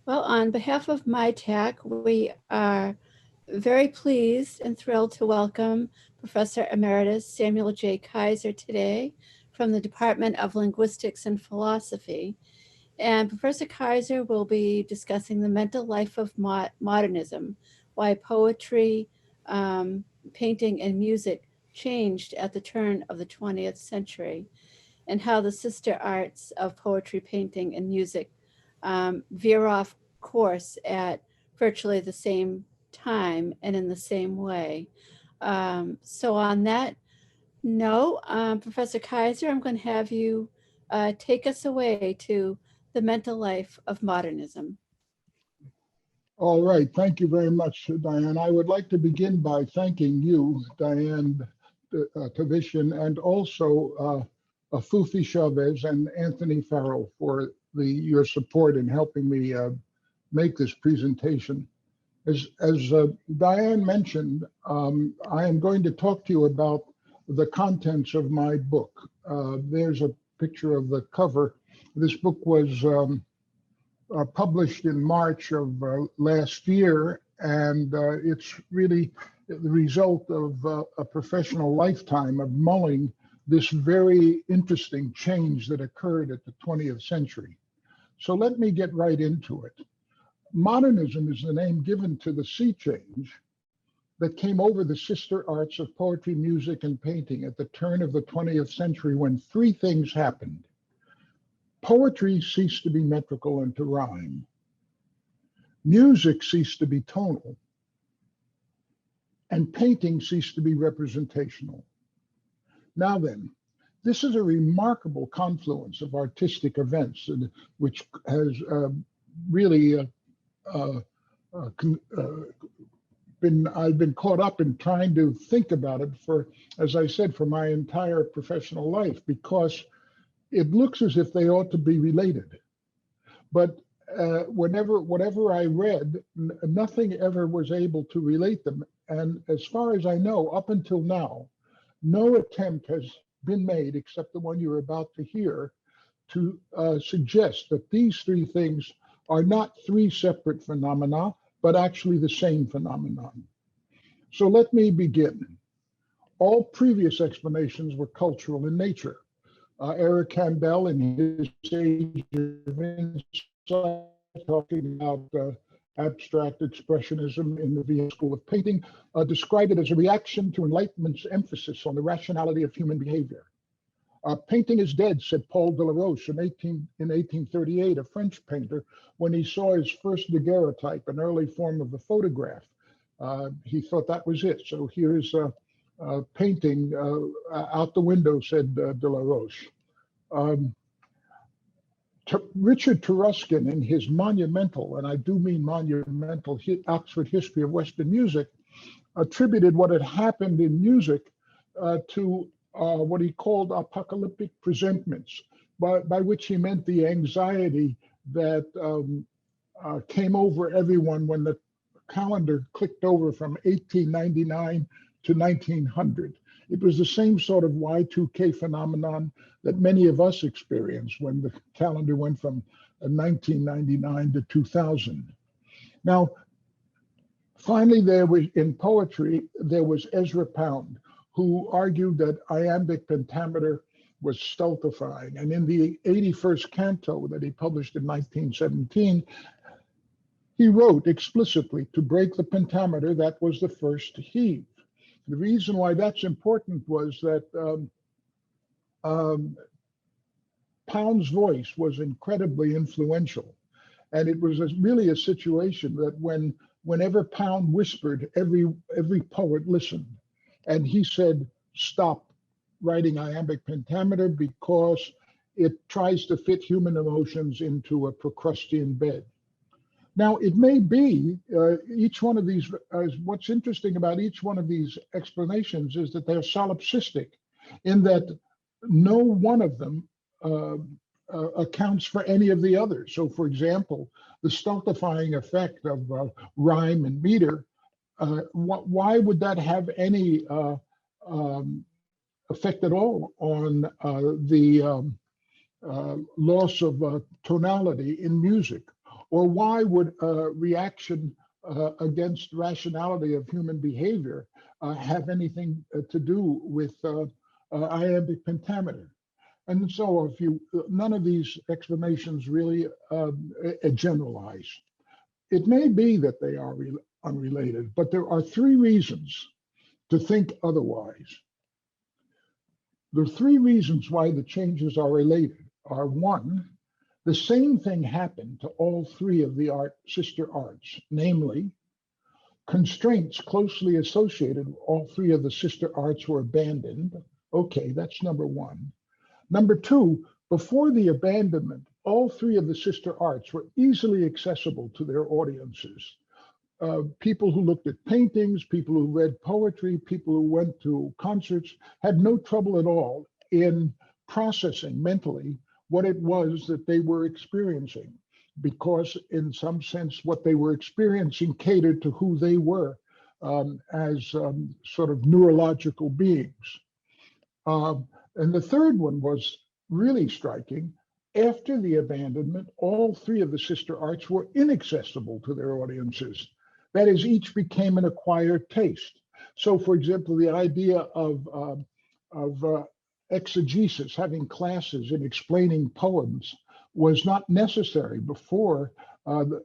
Well, on behalf of MyTech, we are very pleased and thrilled to welcome Professor Emeritus Samuel J. Kaiser today from the Department of Linguistics and Philosophy. And Professor Kaiser will be discussing the mental life of modernism, why poetry, painting, and music changed at the turn of the 20th century, and how the sister arts of poetry, painting, and music veer off course at virtually the same time and in the same way. So on that note, Professor Kaiser, I'm going to have you take us away to the mental life of modernism. All right, thank you very much, Diane. I would like to begin by thanking you, Diane Tavishian, and also Afufi Chavez and Anthony Farrell for your support in helping me make this presentation. As Diane mentioned, I am going to talk to you about the contents of my book. There's a picture of the cover. This book was published in March of last year, and it's really the result of a professional lifetime of mulling this very interesting change that occurred at the 20th century. So let me get right into it. Modernism is the name given to the sea change that came over the sister arts of poetry, music, and painting at the turn of the 20th century when three things happened. Poetry ceased to be metrical and to rhyme. Music ceased to be tonal. And painting ceased to be representational. Now then, this is a remarkable confluence of artistic events which has really I've been caught up in trying to think about it for, as I said, for my entire professional life, because it looks as if they ought to be related. But whatever I read, nothing ever was able to relate them. And as far as I know, up until now, no attempt has been made, except the one you're about to hear, to suggest that these three things are not three separate phenomena, but actually the same phenomenon. So let me begin. All previous explanations were cultural in nature. Eric Campbell, in his Age of Insight, talking about abstract expressionism in the Vienna School of Painting, described it as a reaction to Enlightenment's emphasis on the rationality of human behavior. Painting is dead, said Paul Delaroche in 1838, a French painter, when he saw his first daguerreotype, an early form of the photograph. He thought that was it. So here's painting out the window, said Delaroche. Richard Taruskin, in his monumental, and I do mean monumental, Oxford History of Western Music, attributed what had happened in music to what he called apocalyptic presentiments, by which he meant the anxiety that came over everyone when the calendar clicked over from 1899 to 1900. It was the same sort of Y2K phenomenon that many of us experienced when the calendar went from 1999 to 2000. Now, finally, in poetry, there was Ezra Pound, who argued that iambic pentameter was stultifying. And in the 81st canto that he published in 1917, he wrote explicitly, to break the pentameter, that was the first to heave. The reason why that's important was that Pound's voice was incredibly influential. And it was really a situation that whenever Pound whispered, every poet listened. And he said, stop writing iambic pentameter because it tries to fit human emotions into a Procrustean bed. Now, it may be each one of these, what's interesting about each one of these explanations is that they're solipsistic, in that no one of them accounts for any of the others. So, for example, the stultifying effect of rhyme and meter, why would that have any effect at all on the loss of tonality in music? Or why would a reaction against rationality of human behavior have anything to do with iambic pentameter? And so if you, none of these explanations really generalize. It may be that they are unrelated, but there are three reasons to think otherwise. The three reasons why the changes are related are: one, the same thing happened to all three of the sister arts, namely, constraints closely associated with all three of the sister arts were abandoned. Okay, that's number one. Number two, before the abandonment, all three of the sister arts were easily accessible to their audiences. People who looked at paintings, people who read poetry, people who went to concerts had no trouble at all in processing mentally what it was that they were experiencing, because in some sense, what they were experiencing catered to who they were as sort of neurological beings. And the third one was really striking. After the abandonment, all three of the sister arts were inaccessible to their audiences. That is, each became an acquired taste. So, for example, the idea of exegesis, having classes in explaining poems, was not necessary before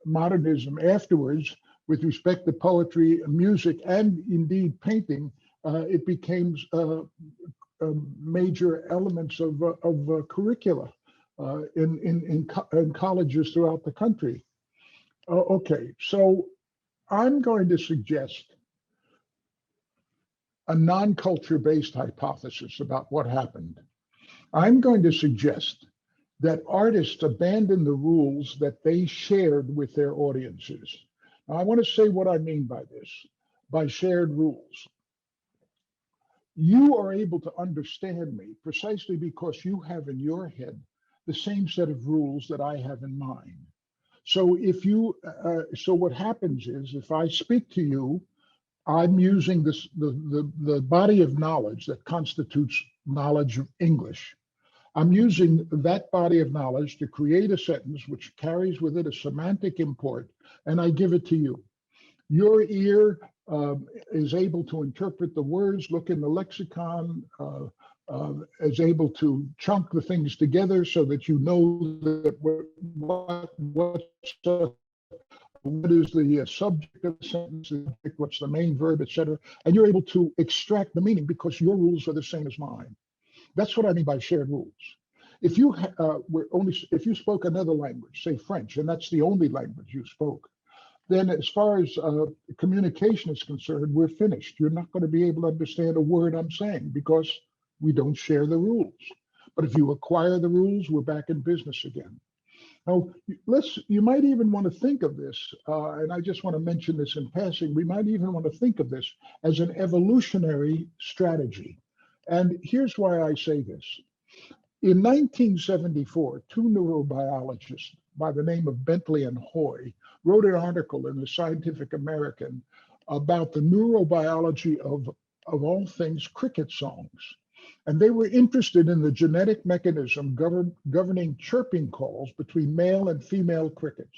modernism. Afterwards, with respect to poetry, music, and indeed painting, it became major elements of curricula in colleges throughout the country. Okay, so I'm going to suggest a non-culture based hypothesis about what happened. I'm going to suggest that artists abandoned the rules that they shared with their audiences. Now, I want to say what I mean by this, by shared rules. You are able to understand me precisely because you have in your head the same set of rules that I have in mine. So if you, so what happens is, if I speak to you, I'm using this the body of knowledge that constitutes knowledge of English. I'm using that body of knowledge to create a sentence which carries with it a semantic import, and I give it to you. Your ear is able to interpret the words, look in the lexicon, is able to chunk the things together so that you know that what is the subject of the sentence, what's the main verb, etc. And you're able to extract the meaning because your rules are the same as mine. That's what I mean by shared rules. If you if you spoke another language, say French, and that's the only language you spoke, then as far as communication is concerned, we're finished. You're not going to be able to understand a word I'm saying because we don't share the rules. But if you acquire the rules, we're back in business again. Now, you might even want to think of this, and I just want to mention this in passing, we might even want to think of this as an evolutionary strategy. And here's why I say this. In 1974, two neurobiologists by the name of Bentley and Hoy wrote an article in the Scientific American about the neurobiology of all things cricket songs. And they were interested in the genetic mechanism governing chirping calls between male and female crickets.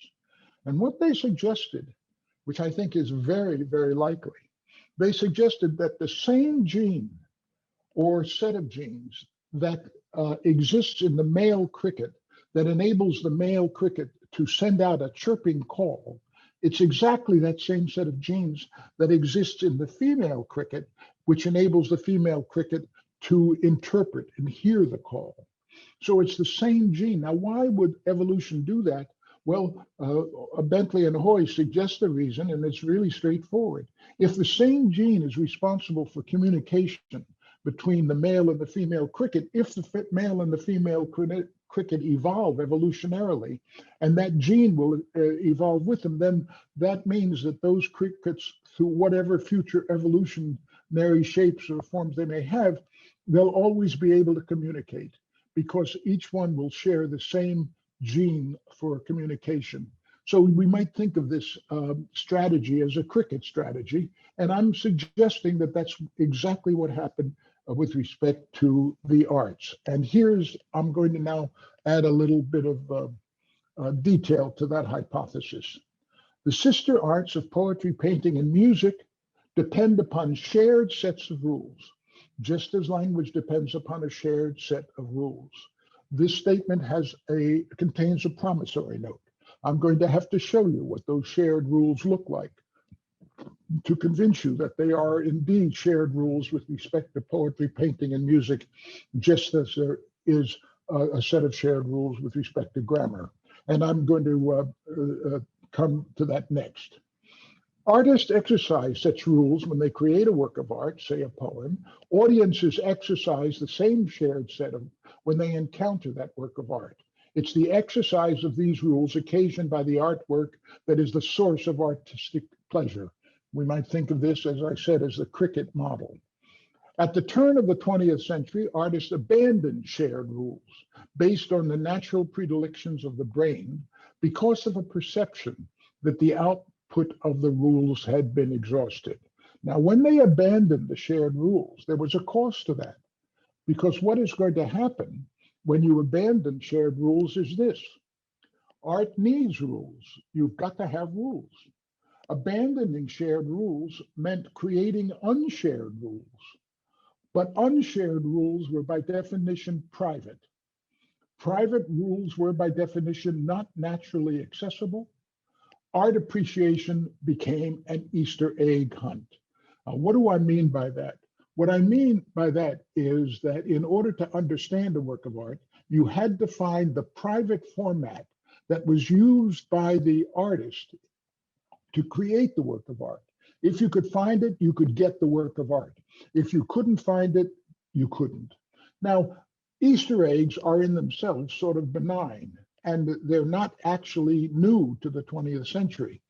And what they suggested, which I think is very, very likely, they suggested that the same gene or set of genes that exists in the male cricket that enables the male cricket to send out a chirping call, it's exactly that same set of genes that exists in the female cricket, which enables the female cricket to interpret and hear the call. So it's the same gene. Now, why would evolution do that? Well, Bentley and Hoy suggest the reason, and it's really straightforward. If the same gene is responsible for communication between the male and the female cricket, if the male and the female cricket evolve evolutionarily, and that gene will evolve with them, then that means that those crickets, through whatever future evolutionary shapes or forms they may have, they'll always be able to communicate because each one will share the same gene for communication. So we might think of this strategy as a cricket strategy, and I'm suggesting that that's exactly what happened with respect to the arts. And I'm going to now add a little bit of detail to that hypothesis. The sister arts of poetry, painting, and music depend upon shared sets of rules, just as language depends upon a shared set of rules. This statement contains a promissory note. I'm going to have to show you what those shared rules look like to convince you that they are indeed shared rules with respect to poetry, painting, and music, just as there is a set of shared rules with respect to grammar. And I'm going to come to that next. Artists exercise such rules when they create a work of art, say a poem. Audiences exercise the same shared set of when they encounter that work of art. It's the exercise of these rules occasioned by the artwork that is the source of artistic pleasure. We might think of this, as I said, as the cricket model. At the turn of the 20th century, artists abandoned shared rules based on the natural predilections of the brain because of a perception that the output of the rules had been exhausted. Now, when they abandoned the shared rules, there was a cost to that, because what is going to happen when you abandon shared rules is this. Art needs rules. You've got to have rules. Abandoning shared rules meant creating unshared rules. But unshared rules were by definition private. Private rules were by definition not naturally accessible. Art appreciation became an Easter egg hunt. What do I mean by that? What I mean by that is that in order to understand a work of art, you had to find the private format that was used by the artist to create the work of art. If you could find it, you could get the work of art. If you couldn't find it, you couldn't. Now, Easter eggs are in themselves sort of benign, and they're not actually new to the 20th century.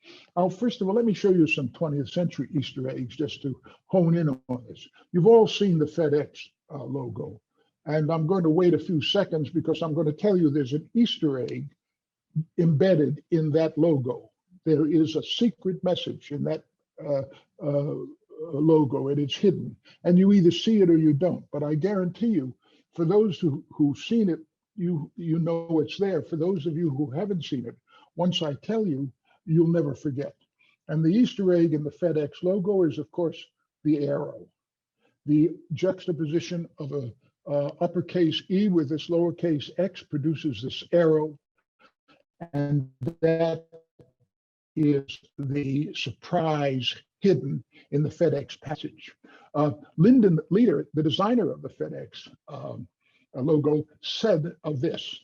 First of all, let me show you some 20th century Easter eggs just to hone in on this. You've all seen the FedEx logo, and I'm going to wait a few seconds because I'm going to tell you there's an Easter egg embedded in that logo. There is a secret message in that logo, and it's hidden. And you either see it or you don't. But I guarantee you, for those who've seen it, you know it's there. For those of you who haven't seen it, once I tell you, you'll never forget. And the Easter egg in the FedEx logo is, of course, the arrow. The juxtaposition of a uppercase E with this lowercase x produces this arrow, and that is the surprise hidden in the FedEx passage. Lyndon Leader, the designer of the FedEx logo, said of this,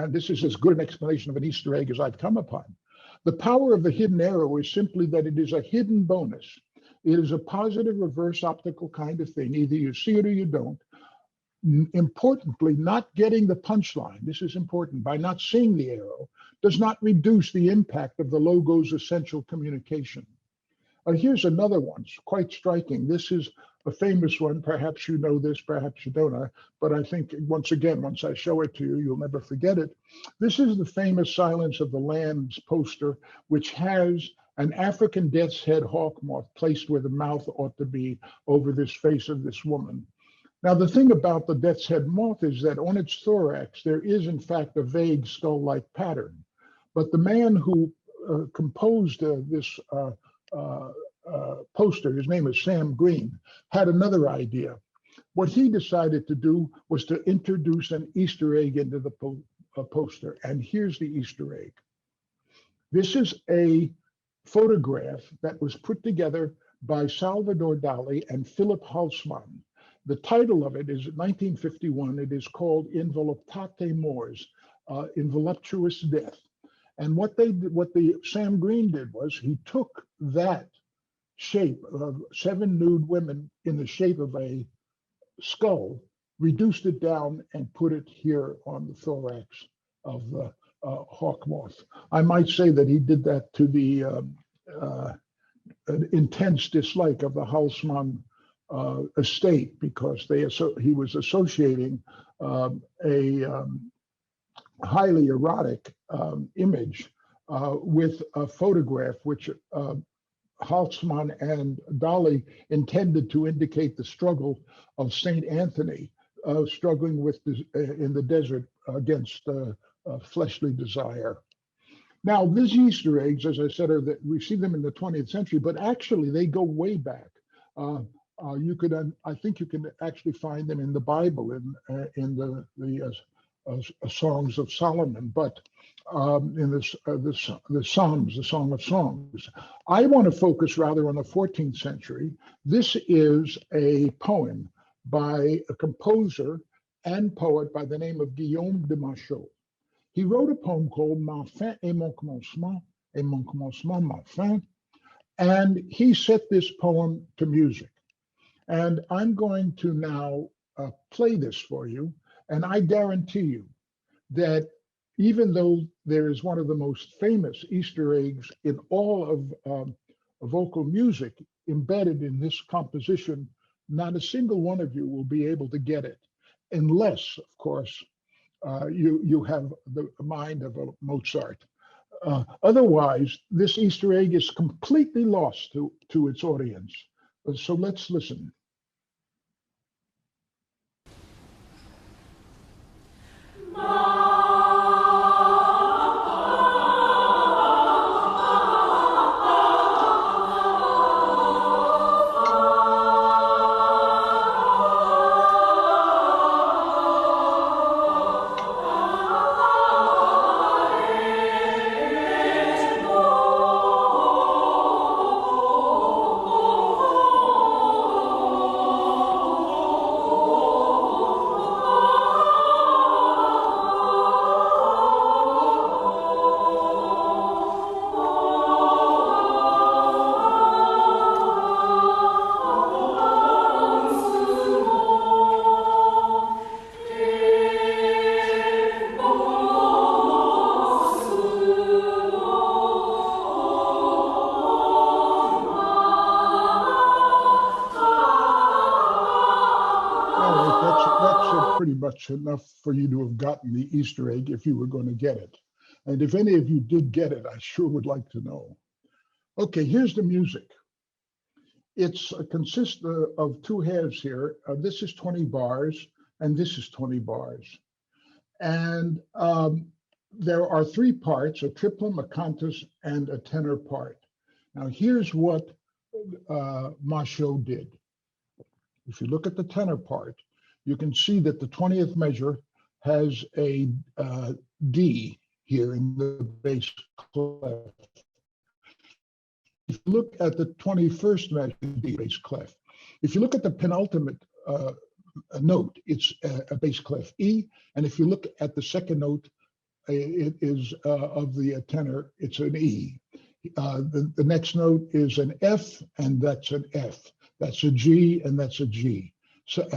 this is as good an explanation of an Easter egg as I've come upon. The power of the hidden arrow is simply that it is a hidden bonus. It is a positive reverse optical kind of thing. Either you see it or you don't. Importantly, not getting the punchline, this is important, by not seeing the arrow, does not reduce the impact of the logo's essential communication. Here's another one, quite striking. This is a famous one. Perhaps you know this, perhaps you don't. But I think, once again, once I show it to you, you'll never forget it. This is the famous Silence of the Lambs poster, which has an African death's head hawk moth placed where the mouth ought to be over this face of this woman. Now, the thing about the death's head moth is that on its thorax, there is, in fact, a vague skull-like pattern. But the man who composed this poster, his name is Sam Green, had another idea. What he decided to do was to introduce an Easter egg into the poster. And here's the Easter egg. This is a photograph that was put together by Salvador Dali and Philip Haussmann. The title of it is 1951. It is called In Voluptate Mors, In Voluptuous Death. And what the Sam Green did was he took that shape of 7 nude women in the shape of a skull, reduced it down, and put it here on the thorax of the hawk moth. I might say that he did that to the intense dislike of the Haussmann estate, because he was associating a highly erotic image with a photograph which Haussmann and Dali intended to indicate the struggle of Saint Anthony struggling in the desert against fleshly desire. Now, these Easter eggs, as I said, we see them in the 20th century, but actually they go way back. You could, I think, you can actually find them in the Bible, in the Songs of Solomon, but in the Psalms, the Song of Songs. I want to focus rather on the 14th century. This is a poem by a composer and poet by the name of Guillaume de Machaut. He wrote a poem called Ma fin et mon commencement ma fin, and he set this poem to music. And I'm going to now play this for you, and I guarantee you that even though there is one of the most famous Easter eggs in all of vocal music embedded in this composition, not a single one of you will be able to get it, unless, of course, you have the mind of a Mozart. Otherwise, this Easter egg is completely lost to its audience. So let's listen. Pretty much enough for you to have gotten the Easter egg if you were going to get it. And if any of you did get it, I sure would like to know. Okay, here's the music. It consists of two halves here. This is 20 bars, and this is 20 bars. And there are three parts, a triplum, a cantus, and a tenor part. Now, here's what Machaut did. If you look at the tenor part, you can see that the 20th measure has a D here in the bass clef. If you look at the 21st measure, D bass clef. If you look at the penultimate note, it's a bass clef E. And if you look at the second note, it is of the tenor, it's an E. The next note is an F, and that's an F. That's a G, and that's a G. So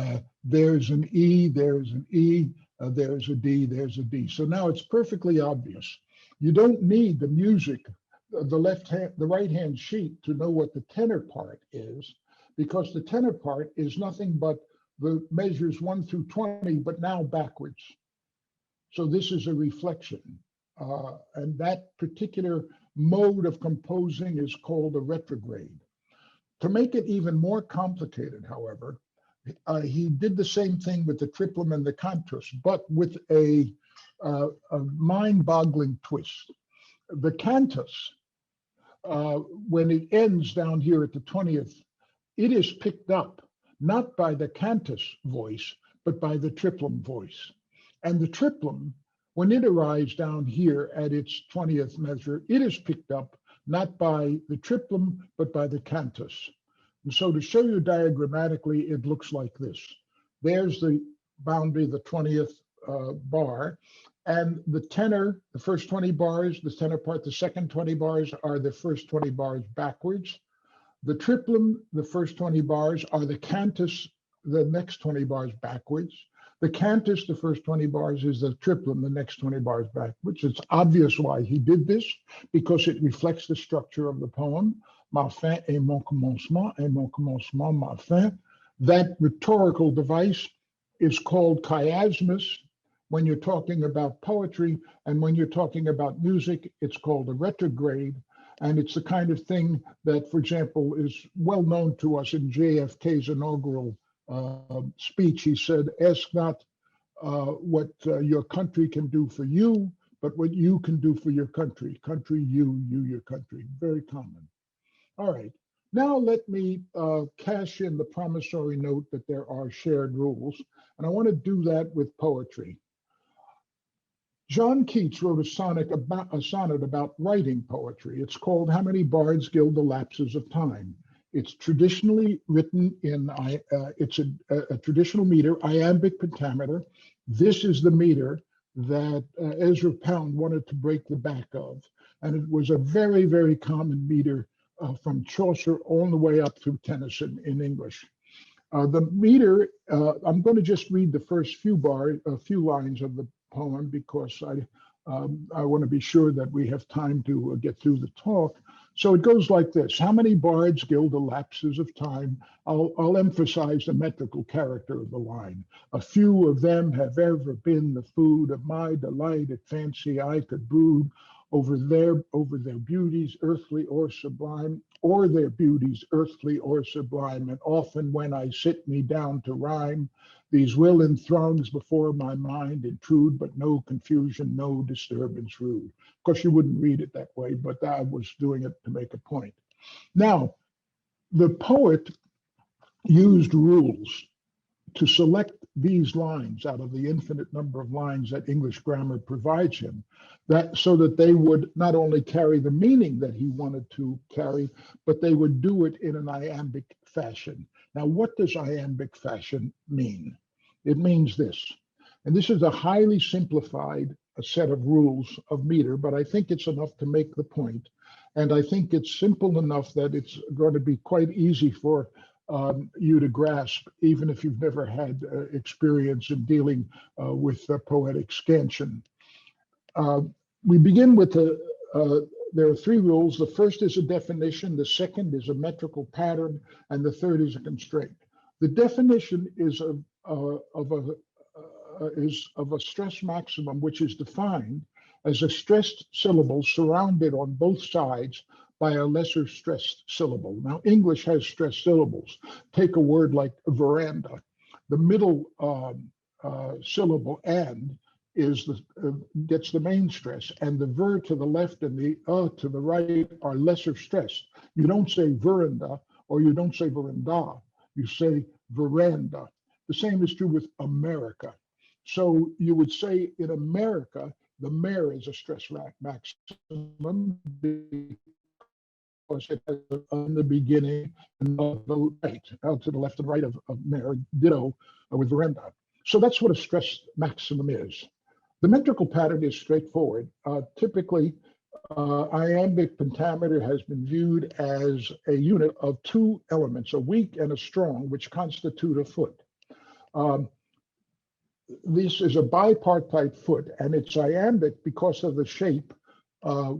there's an E, there's an E, there's a D, there's a D. So now it's perfectly obvious. You don't need the music, the right hand sheet to know what the tenor part is, because the tenor part is nothing but the measures 1 through 20, but now backwards. So this is a reflection. And that particular mode of composing is called a retrograde. To make it even more complicated, however, he did the same thing with the triplum and the cantus, but with a mind-boggling twist. The cantus, when it ends down here at the 20th, it is picked up not by the cantus voice, but by the triplum voice. And the triplum, when it arrives down here at its 20th measure, it is picked up not by the triplum, but by the cantus. And so to show you diagrammatically, it looks like this. There's the boundary, the 20th bar, and the tenor, the first 20 bars, the tenor part, the second 20 bars are the first 20 bars backwards. The triplum, the first 20 bars are the cantus, the next 20 bars backwards. The cantus, the first 20 bars, is the triplum, the next 20 bars backwards. It's obvious why he did this, because it reflects the structure of the poem. Ma fin et mon commencement ma fin. That rhetorical device is called chiasmus when you're talking about poetry, and when you're talking about music, it's called a retrograde. And it's the kind of thing that, for example, is well known to us in JFK's inaugural speech. He said, ask not what your country can do for you, but what you can do for your country. Country, you, your country. Very common. All right. Now let me cash in the promissory note that there are shared rules. And I want to do that with poetry. John Keats wrote a sonnet about writing poetry. It's called How Many Bards Gild the Lapses of Time. It's traditionally written in, it's a traditional meter, iambic pentameter. This is the meter that Ezra Pound wanted to break the back of. And it was a very, very common meter from Chaucer all the way up through Tennyson in English. The meter, I'm going to just read the first few lines of the poem because I want to be sure that we have time to get through the talk. So it goes like this. How many bards gild the lapses of time? I'll emphasize the metrical character of the line. A few of them have ever been the food of my delight at fancy I could brood over their beauties, earthly or sublime, or their beauties, earthly or sublime. And often when I sit me down to rhyme, these will in throngs before my mind intrude, but no confusion, no disturbance rude. Of course, you wouldn't read it that way, but I was doing it to make a point. Now, the poet used rules to select these lines out of the infinite number of lines that English grammar provides him, that so that they would not only carry the meaning that he wanted to carry, but they would do it in an iambic fashion. Now, what does iambic fashion mean? It means this, and this is a highly simplified set of rules of meter, but I think it's enough to make the point. And I think it's simple enough that it's going to be quite easy for you to grasp, even if you've never had experience in dealing with poetic scansion. We begin with there are three rules. The first is a definition, the second is a metrical pattern, and the third is a constraint. The definition is of a stress maximum, which is defined as a stressed syllable surrounded on both sides by a lesser stressed syllable. Now, English has stressed syllables. Take a word like veranda. The middle syllable and is gets the main stress, and the ver to the left and the to the right are lesser stressed. You don't say veranda or you don't say veranda. You say veranda. The same is true with America. So you would say in America, the mare is a stress maximum because it has on the beginning and the right, out to the left and right of mare, ditto with veranda. So that's what a stress maximum is. The metrical pattern is straightforward. Typically, iambic pentameter has been viewed as a unit of two elements, a weak and a strong, which constitute a foot. This is a bipartite foot, and it's iambic because of the shape,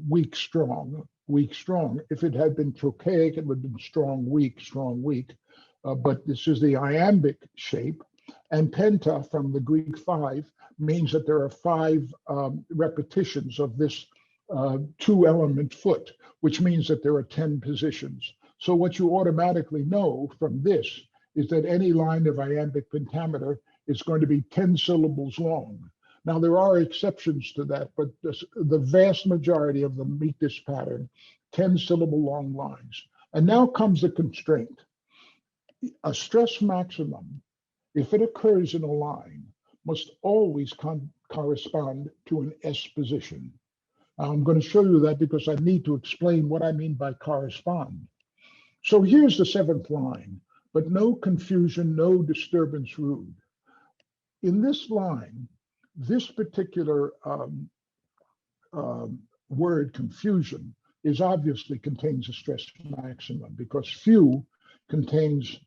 weak, strong, weak, strong. If it had been trochaic, it would have been strong, weak, but this is the iambic shape. And penta, from the Greek 5, means that there are 5 repetitions of this two-element foot, which means that there are 10 positions. So what you automatically know from this is that any line of iambic pentameter is going to be 10 syllables long. Now, there are exceptions to that, but the vast majority of them meet this pattern, 10-syllable long lines. And now comes the constraint. A stress maximum, if it occurs in a line, must always correspond to an S position. I'm going to show you that because I need to explain what I mean by correspond. So here's the 7th line, but no confusion, no disturbance rude. In this line, this particular word confusion is obviously contains a stress maximum because few contains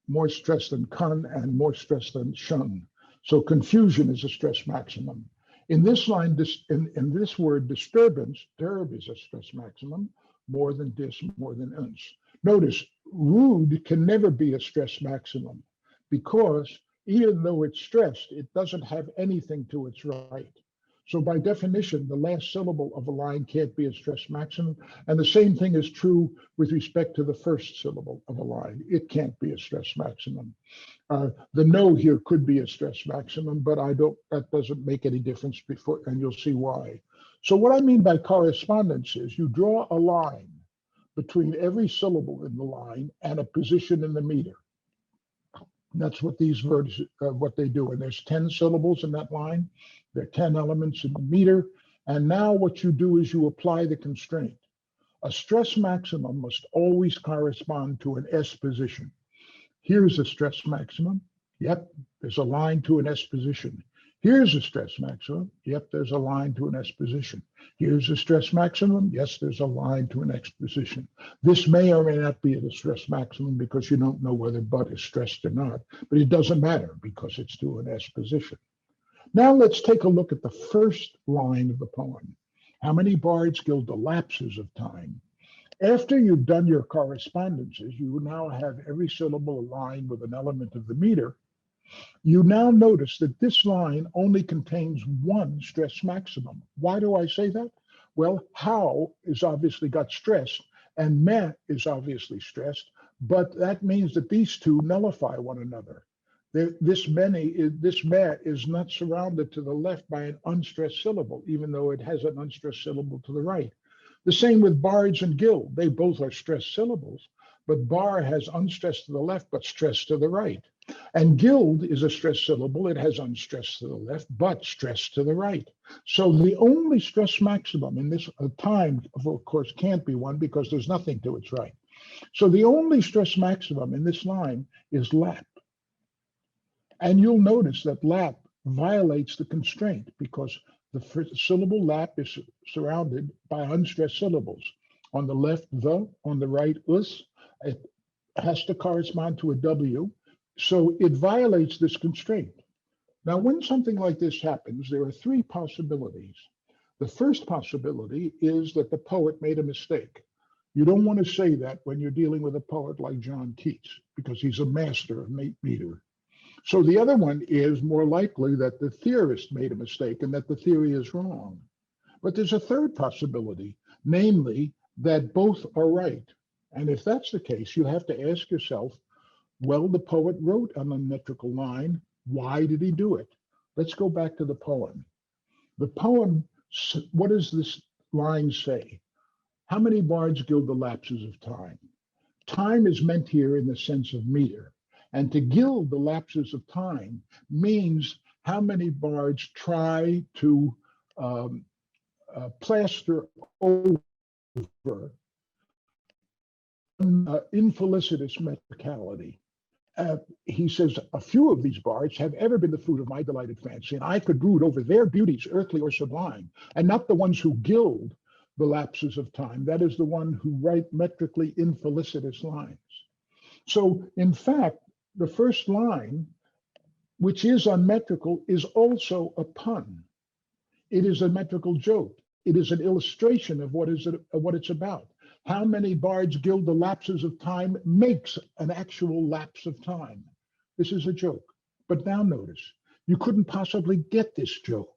more stress than con and more stress than shun. So confusion is a stress maximum. In this line, in this word disturbance, derb is a stress maximum, more than dis, more than uns. Notice, rude can never be a stress maximum because even though it's stressed, it doesn't have anything to its right. So by definition, the last syllable of a line can't be a stress maximum. And the same thing is true with respect to the first syllable of a line. It can't be a stress maximum. The no here could be a stress maximum, but that doesn't make any difference before, and you'll see why. So what I mean by correspondence is you draw a line between every syllable in the line and a position in the meter. That's what these verbs, what they do. And there's 10 syllables in that line. There are 10 elements in the meter. And now what you do is you apply the constraint. A stress maximum must always correspond to an S position. Here's a stress maximum. Yep, there's a line to an S position. Here's a stress maximum. Yep, there's a line to an S position. Here's a stress maximum. Yes, there's a line to an X position. This may or may not be at a stress maximum because you don't know whether but is stressed or not, but it doesn't matter because it's to an S position. Now let's take a look at the first line of the poem. How many bards gild the lapses of time? After you've done your correspondences, you now have every syllable aligned with an element of the meter. You now notice that this line only contains one stress maximum. Why do I say that? Well, how is obviously got stressed and meh is obviously stressed, but that means that these two nullify one another. This meh is not surrounded to the left by an unstressed syllable, even though it has an unstressed syllable to the right. The same with bards and gild. They both are stressed syllables, but bar has unstressed to the left, but stressed to the right. And gild is a stressed syllable. It has unstressed to the left, but stressed to the right. So the only stress maximum in this time, of course, can't be one because there's nothing to its right. So the only stress maximum in this line is lap. And you'll notice that lap violates the constraint because the first syllable lap is surrounded by unstressed syllables. On the left, the, on the right, us. It has to correspond to a W. So it violates this constraint. Now, when something like this happens, there are three possibilities. The first possibility is that the poet made a mistake. You don't want to say that when you're dealing with a poet like John Keats, because he's a master of meter. So the other one is more likely that the theorist made a mistake and that the theory is wrong. But there's a third possibility, namely that both are right. And if that's the case, you have to ask yourself, well, the poet wrote an unmetrical line. Why did he do it? Let's go back to the poem. The poem, what does this line say? How many bards gild the lapses of time? Time is meant here in the sense of meter. And to gild the lapses of time means how many bards try to plaster over infelicitous metricality. He says, a few of these bards have ever been the fruit of my delighted fancy, and I could brood over their beauties, earthly or sublime, and not the ones who gild the lapses of time. That is the one who write metrically infelicitous lines. So, in fact, the first line, which is unmetrical, is also a pun. It is a metrical joke. It is an illustration of what it's about. How many bards gild the lapses of time makes an actual lapse of time. This is a joke. But now notice, you couldn't possibly get this joke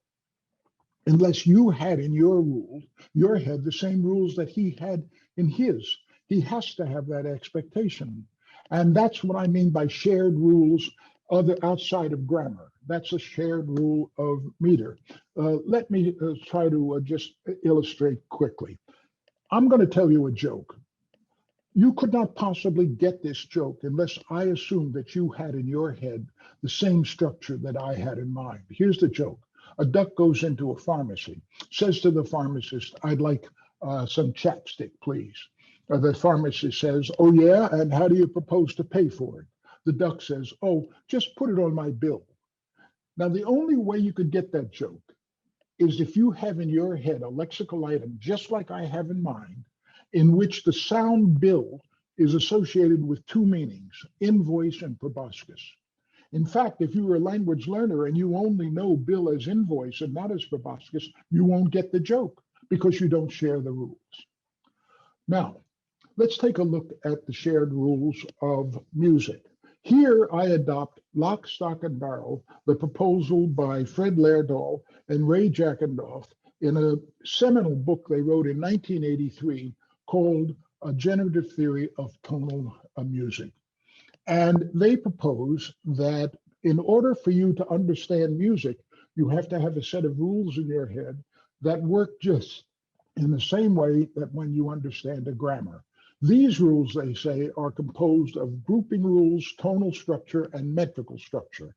unless you had in your head, the same rules that he had in his. He has to have that expectation. And that's what I mean by shared rules outside of grammar. That's a shared rule of meter. Let me try to just illustrate quickly. I'm going to tell you a joke. You could not possibly get this joke unless I assumed that you had in your head the same structure that I had in mind. Here's the joke. A duck goes into a pharmacy, says to the pharmacist, I'd like some chapstick, please. The pharmacist says, oh yeah, and how do you propose to pay for it? The duck says, oh, just put it on my bill. Now, the only way you could get that joke is if you have in your head a lexical item, just like I have in mind, in which the sound bill is associated with two meanings, invoice and proboscis. In fact, if you were a language learner and you only know bill as invoice and not as proboscis, you won't get the joke because you don't share the rules. Now, let's take a look at the shared rules of music. Here I adopt lock, stock, and barrel the proposal by Fred Laerdal and Ray Jackendoff in a seminal book they wrote in 1983 called A Generative Theory of Tonal Music. And they propose that in order for you to understand music, you have to have a set of rules in your head that work just in the same way that when you understand a grammar. These rules, they say, are composed of grouping rules, tonal structure, and metrical structure.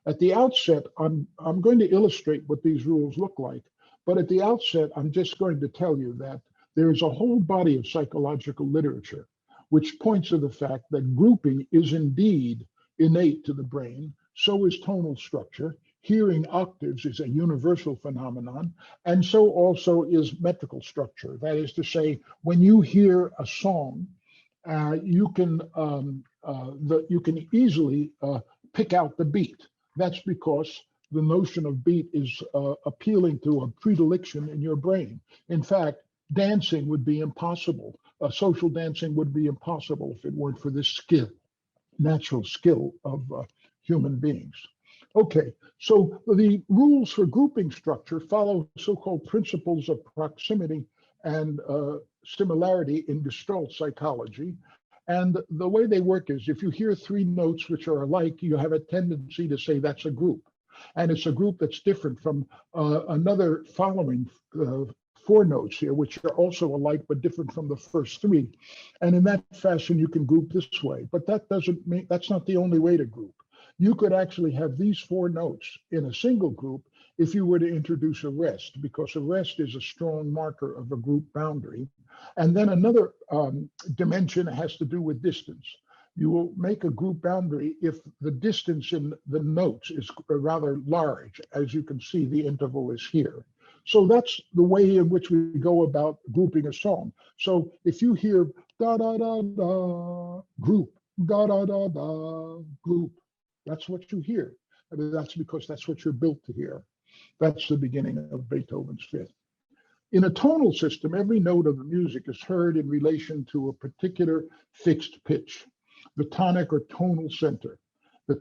At the outset, I'm going to illustrate what these rules look like, but at the outset, I'm just going to tell you that there is a whole body of psychological literature which points to the fact that grouping is indeed innate to the brain. So is tonal structure. Hearing octaves is a universal phenomenon, and so also is metrical structure. That is to say, when you hear a song, you can easily pick out the beat. That's because the notion of beat is appealing to a predilection in your brain. In fact, dancing would be impossible. Social dancing would be impossible if it weren't for this skill, natural skill of human beings. Okay, so the rules for grouping structure follow so-called principles of proximity and similarity in Gestalt psychology. And the way they work is if you hear three notes which are alike, you have a tendency to say that's a group. And it's a group that's different from another following four notes here, which are also alike but different from the first three. And in that fashion, you can group this way. But that doesn't mean that's not the only way to group. You could actually have these four notes in a single group if you were to introduce a rest, because a rest is a strong marker of a group boundary. And then another dimension has to do with distance. You will make a group boundary if the distance in the notes is rather large. As you can see, the interval is here. So that's the way in which we go about grouping a song. So if you hear da da da da group, da da da da group, that's what you hear. I mean, that's because that's what you're built to hear. That's the beginning of Beethoven's Fifth. In a tonal system, every note of the music is heard in relation to a particular fixed pitch, the tonic or tonal center. The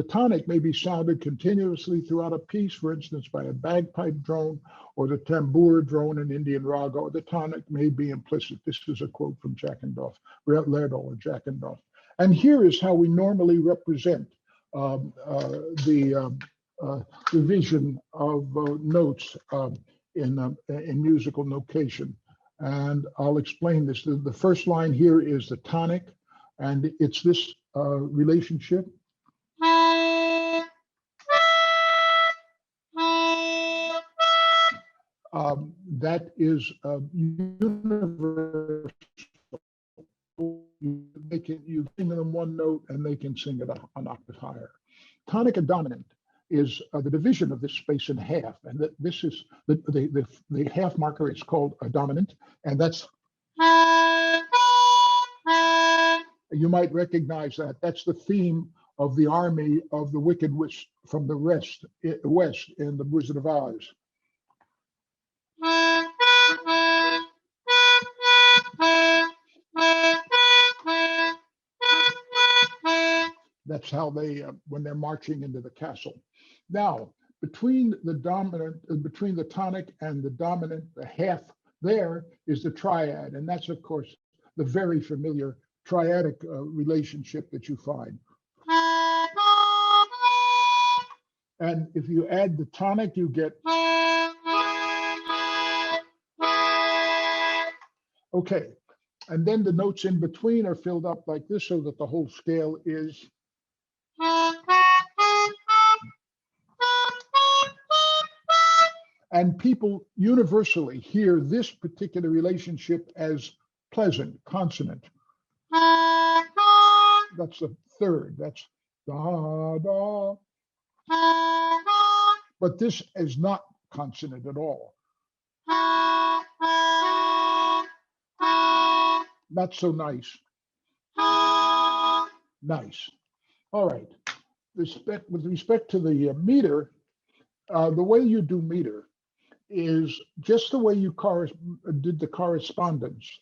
tonic may be sounded continuously throughout a piece, for instance, by a bagpipe drone or the tambour drone in Indian raga, or the tonic may be implicit. This is a quote from Jackendoff, Laerdal and Jackendoff. And here is how we normally represent the division of notes in musical notation. And I'll explain this. The first line here is the tonic, and it's this relationship. That is universal. You sing them one note and they can sing it an octave higher. Tonic and dominant is the division of this space in half, and that this is the half marker is called a dominant, and that's, you might recognize that. That's the theme of the army of the wicked witch from the west in the Wizard of Oz. That's how they, when they're marching into the castle. Now, between the tonic and the dominant, the half there is the triad. And that's, of course, the very familiar triadic relationship that you find. And if you add the tonic, you get. Okay. And then the notes in between are filled up like this so that the whole scale is. And people universally hear this particular relationship as pleasant, consonant. That's the third. That's da, da. But this is not consonant at all. Not so nice. Nice. All right. With respect to the meter, the way you do meter is just the way you did the correspondence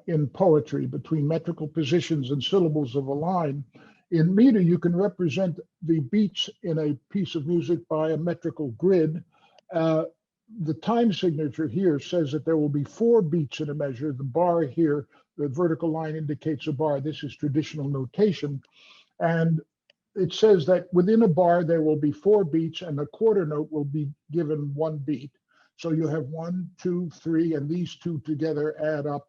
in poetry between metrical positions and syllables of a line. In meter, you can represent the beats in a piece of music by a metrical grid. The time signature here says that there will be 4 beats in a measure. The bar here, the vertical line indicates a bar. This is traditional notation. And it says that within a bar, there will be 4 beats and a quarter note will be given 1 beat. So you have 1, 2, 3, and these 2 together add up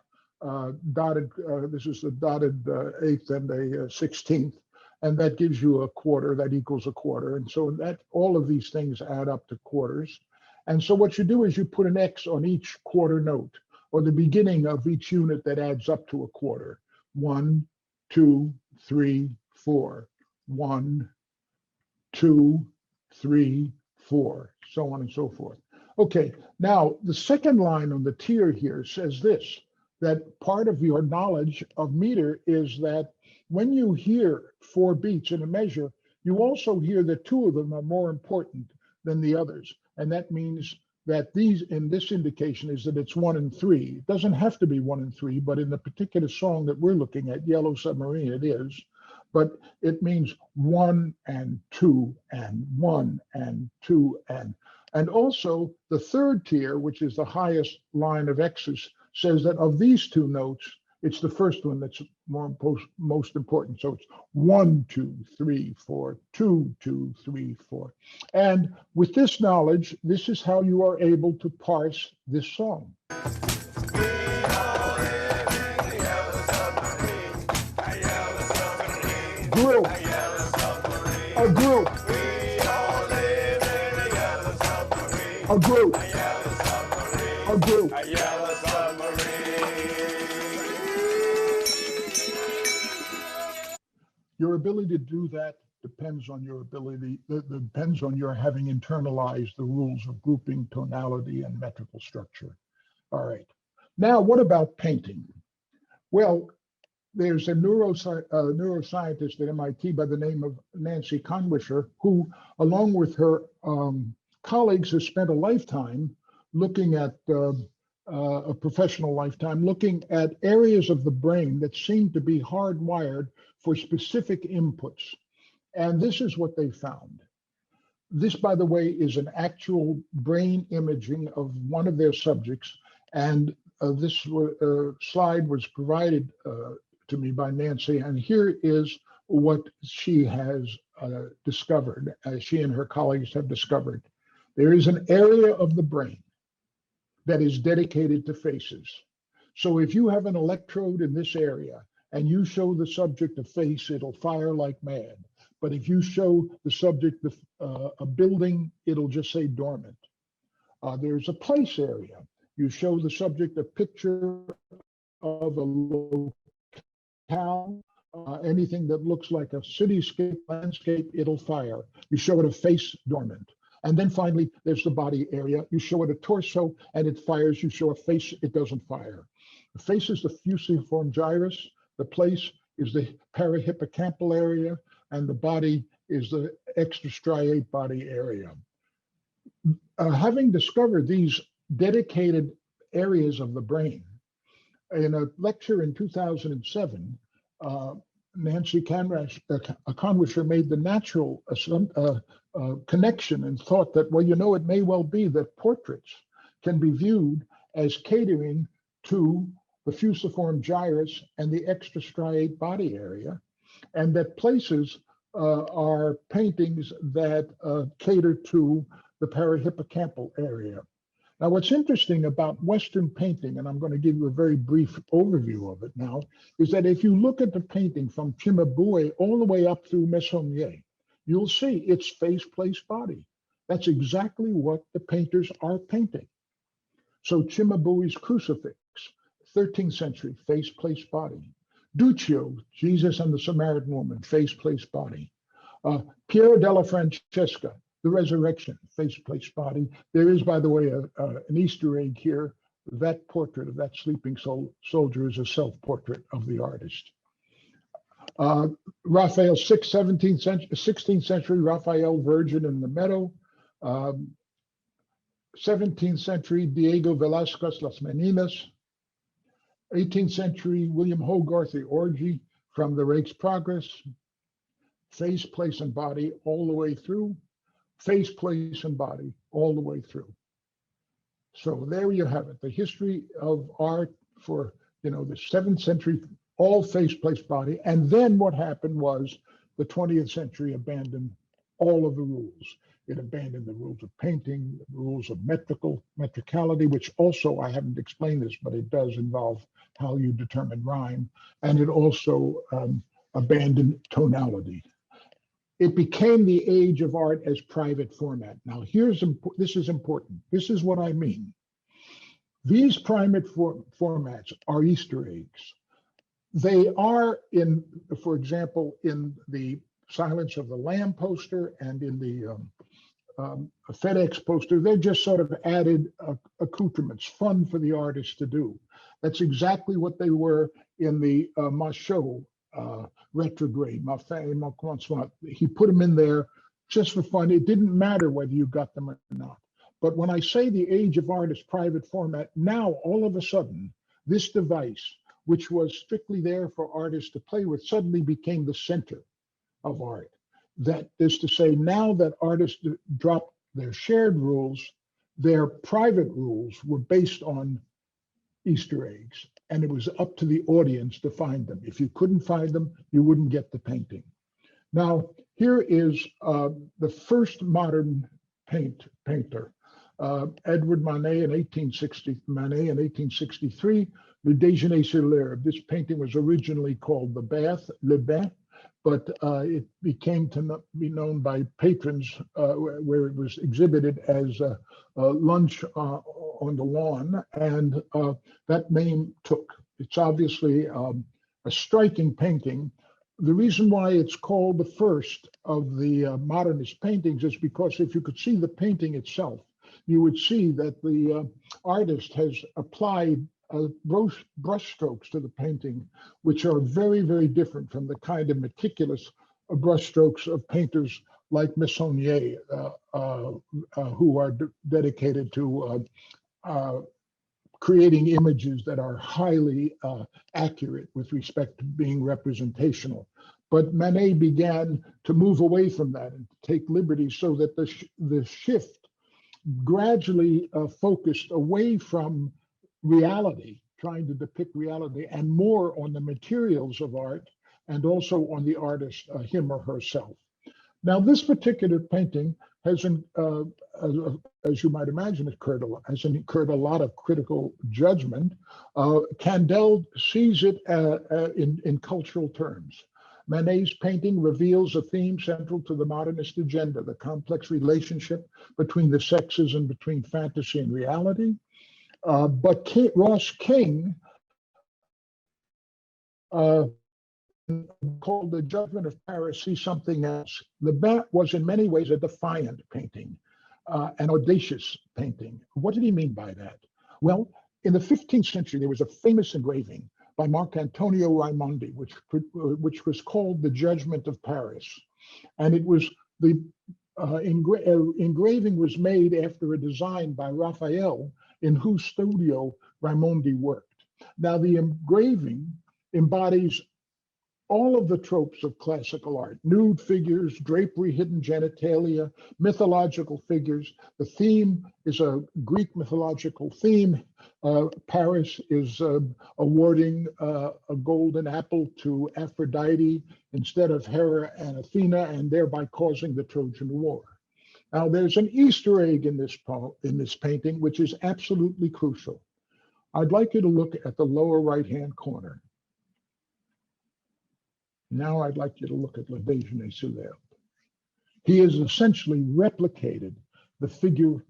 dotted. This is the dotted 8th and a 16th. And that gives you a quarter, that equals a quarter. And so that all of these things add up to quarters. And so what you do is you put an X on each quarter note or the beginning of each unit that adds up to a quarter. 1, 2, 3, 4. 1, 2, 3, 4, so on and so forth. Okay, now the second line on the tier here says this, that part of your knowledge of meter is that when you hear 4 beats in a measure, you also hear that 2 of them are more important than the others. And that means that these, in this indication, is that it's 1 and 3. It doesn't have to be 1 and 3, but in the particular song that we're looking at, Yellow Submarine, it is. But it means 1 and 2 and 1 and 2 and also the third tier, which is the highest line of X's, says that of these 2 notes, it's the first one that's most important. So it's 1, 2, 3, 4, 2, 2, 3, 4. And with this knowledge, this is how you are able to parse this song. Group. A group. A group. A group. Your ability to do that depends on your ability, depends on your having internalized the rules of grouping, tonality, and metrical structure. All right. Now, what about painting? Well, there's a neuroscientist at MIT by the name of Nancy Conwisher, who, along with her colleagues, has spent a lifetime looking at a professional lifetime, looking at areas of the brain that seem to be hardwired for specific inputs. And this is what they found. This, by the way, is an actual brain imaging of one of their subjects. And this slide was provided to me by Nancy. And here is what she has discovered, as she and her colleagues have discovered. There is an area of the brain that is dedicated to faces. So if you have an electrode in this area and you show the subject a face, it'll fire like mad. But if you show the subject a building, it'll just say dormant. There's a place area. You show the subject a picture of a locale, anything that looks like a cityscape, landscape, it'll fire. You show it a face, dormant. And then finally, there's the body area. You show it a torso and it fires. You show a face, it doesn't fire. The face is the fusiform gyrus. The place is the parahippocampal area, and the body is the extrastriate body area. Having discovered these dedicated areas of the brain, in a lecture in 2007, Nancy Conwisher made the natural connection and thought that, well, you know, it may well be that portraits can be viewed as catering to the fusiform gyrus and the extrastriate body area, and that places are paintings that cater to the parahippocampal area. Now, what's interesting about Western painting, and I'm going to give you a very brief overview of it now, is that if you look at the painting from Cimabue all the way up through Meissonier, you'll see it's face, place, body. That's exactly what the painters are painting. So Cimabue's Crucifix, 13th century, face, place, body. Duccio, Jesus and the Samaritan woman, face, place, body. Piero della Francesca, the Resurrection, face, place, body. There is, by the way, an Easter egg here. That portrait of that sleeping soldier is a self-portrait of the artist. Raphael, 16th century, Raphael, Virgin in the Meadow. 17th century, Diego Velázquez, Las Meninas. 18th century, William Hogarth, The Orgy from the Rake's Progress. face, place, and body all the way through, face, place, and body all the way through. So there you have it, the history of art for, the 7th century, all face, place, body. And then what happened was the 20th century abandoned all of the rules. It abandoned the rules of painting, the rules of metricality, which also, I haven't explained this, but it does involve how you determine rhyme. And it also abandoned tonality. It became the age of art as private format. Now, this is important. This is what I mean. These private formats are Easter eggs. They are for example, in the Silence of the Lamb poster and in the FedEx poster, they're just sort of added accoutrements, fun for the artist to do. That's exactly what they were in the Machaut retrograde, Ma Fin et Mon Commencement. He put them in there just for fun. It didn't matter whether you got them or not. But when I say the age of art is private format, now all of a sudden, this device, which was strictly there for artists to play with, suddenly became the center of art. That is to say, now that artists dropped their shared rules, their private rules were based on Easter eggs, and it was up to the audience to find them. If you couldn't find them, you wouldn't get the painting. Now, here is the first modern painter, Edward Manet in 1863, Le Déjeuner sur l'herbe. This painting was originally called The Bath, Le Bain, but it became to be known by patrons where it was exhibited as lunch on the lawn, and that name took. It's obviously a striking painting. The reason why it's called the first of the modernist paintings is because if you could see the painting itself, you would see that the artist has applied brush strokes to the painting, which are very, very different from the kind of meticulous brush strokes of painters like Meissonier, who are dedicated to creating images that are highly accurate with respect to being representational. But Manet began to move away from that and to take liberties so that the shift gradually focused away from reality, trying to depict reality, and more on the materials of art and also on the artist, him or herself. Now, this particular painting has, as you might imagine, has incurred a lot of critical judgment. Candel sees it in cultural terms. Manet's painting reveals a theme central to the modernist agenda, the complex relationship between the sexes and between fantasy and reality. But Ross King called The Judgment of Paris sees something else. Le Bain was in many ways a defiant painting, an audacious painting. What did he mean by that? Well, in the 15th century, there was a famous engraving by Marcantonio Raimondi, which was called The Judgment of Paris. And it was the engraving was made after a design by Raphael, in whose studio Raimondi worked. Now, the engraving embodies all of the tropes of classical art: nude figures, drapery, hidden genitalia, mythological figures. The theme is a Greek mythological theme. Paris is awarding a golden apple to Aphrodite instead of Hera and Athena, and thereby causing the Trojan War. Now, there's an Easter egg in this painting, which is absolutely crucial. I'd like you to look at the lower right-hand corner. Now I'd like you to look at Le Déjeuner sur l'herbe. He has essentially replicated the figure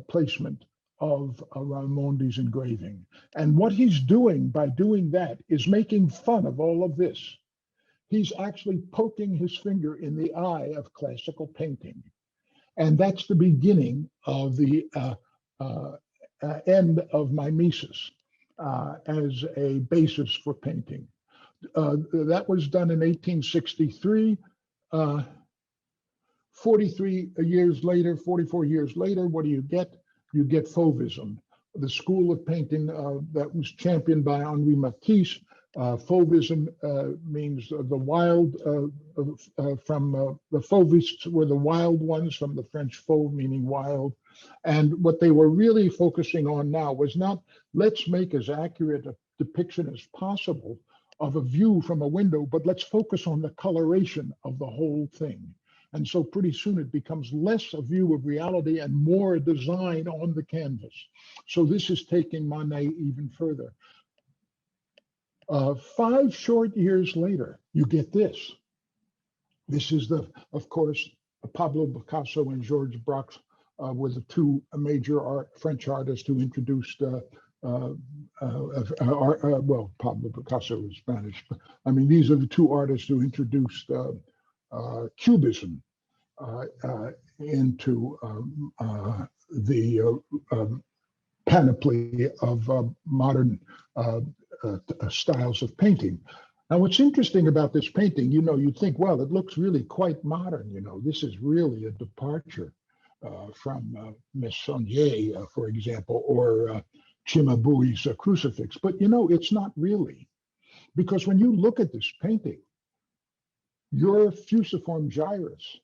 placement of Raimondi's engraving. And what he's doing by doing that is making fun of all of this. He's actually poking his finger in the eye of classical painting. And that's the beginning of the end of mimesis as a basis for painting. That was done in 1863. 44 years later, what do you get? You get Fauvism, the school of painting that was championed by Henri Matisse, Fauvism means the wild, from the Fauvists were the wild ones, from the French fauve, meaning wild. And what they were really focusing on now was not, let's make as accurate a depiction as possible of a view from a window, but let's focus on the coloration of the whole thing. And so pretty soon it becomes less a view of reality and more a design on the canvas. So this is taking Manet even further. 5 short years later, you get this. This is of course, Pablo Picasso and Georges Braque were the 2 major French artists who introduced, well, Pablo Picasso was Spanish, but I mean, these are the 2 artists who introduced Cubism into the panoply of modern styles of painting. Now, what's interesting about this painting, you think, well, it looks really quite modern. This is really a departure from Meissonier, for example, or Cimabue's Crucifix. But, it's not really. Because when you look at this painting, your fusiform gyrus,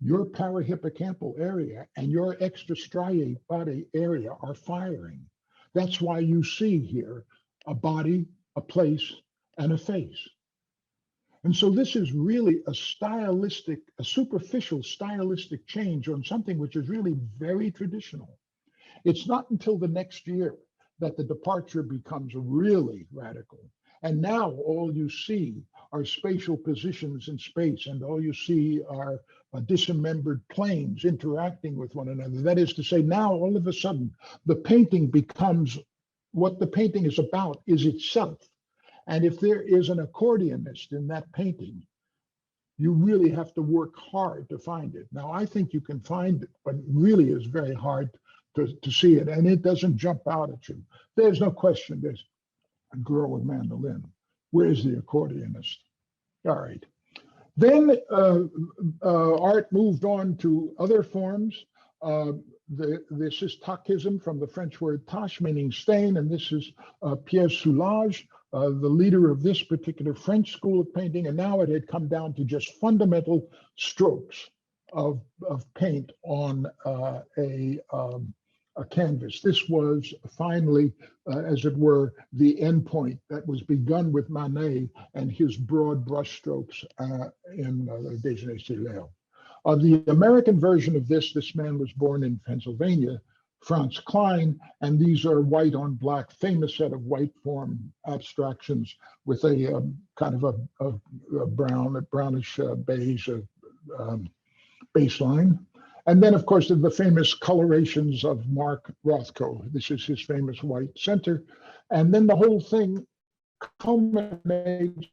your parahippocampal area, and your extrastriate body area are firing. That's why you see here a body, a place, and a face. And so this is really a superficial stylistic change on something which is really very traditional. It's not until the next year that the departure becomes really radical. And now all you see are spatial positions in space, and all you see are dismembered planes interacting with one another. That is to say, now all of a sudden, the painting becomes what the painting is about is itself. And if there is an accordionist in that painting, you really have to work hard to find it. Now, I think you can find it, but it really is very hard to see it. And it doesn't jump out at you. There's no question there's a girl with mandolin. Where's the accordionist? All right. Then art moved on to other forms. This is Tachism, from the French word tâche, meaning stain, and this is Pierre Soulages, the leader of this particular French school of painting, and now it had come down to just fundamental strokes of paint on a canvas. This was finally, as it were, the end point that was begun with Manet and his broad brush strokes in Déjeuner sur l'Herbe. The American version of this man was born in Pennsylvania, Franz Klein, and these are white on black, famous set of white form abstractions with a kind of a brownish beige baseline. And then, of course, the famous colorations of Mark Rothko. This is his famous white center. And then the whole thing culminates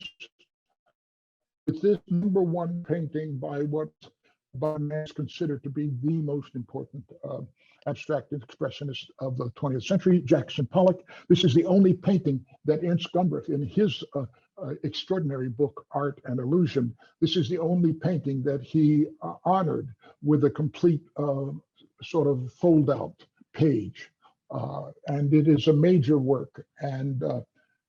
with this #1 painting by what Manet is considered to be the most important abstract expressionist of the 20th century, Jackson Pollock. This is the only painting that Ernst Gombrich, in his extraordinary book, Art and Illusion, this is the only painting that he honored with a complete sort of fold-out page. And it is a major work. And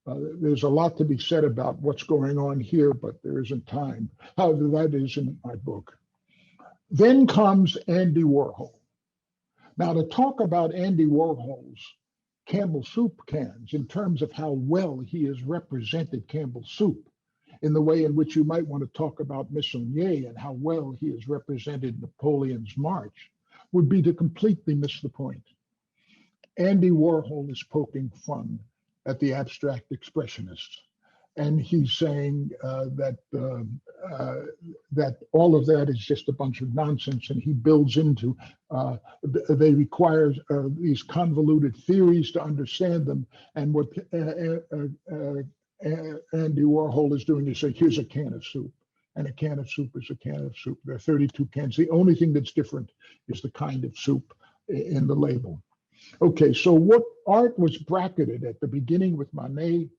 there's a lot to be said about what's going on here, but there isn't time. However, that is in my book. Then comes Andy Warhol. Now, to talk about Andy Warhol's Campbell soup cans in terms of how well he has represented Campbell soup, in the way in which you might want to talk about Meissonier and how well he has represented Napoleon's March, would be to completely miss the point. Andy Warhol is poking fun at the abstract expressionists. And he's saying that all of that is just a bunch of nonsense, and he builds into, they require these convoluted theories to understand them. And what Andy Warhol is doing is say, here's a can of soup, and a can of soup is a can of soup. There are 32 cans. The only thing that's different is the kind of soup in the label. Okay, so what art was bracketed at the beginning with Manet,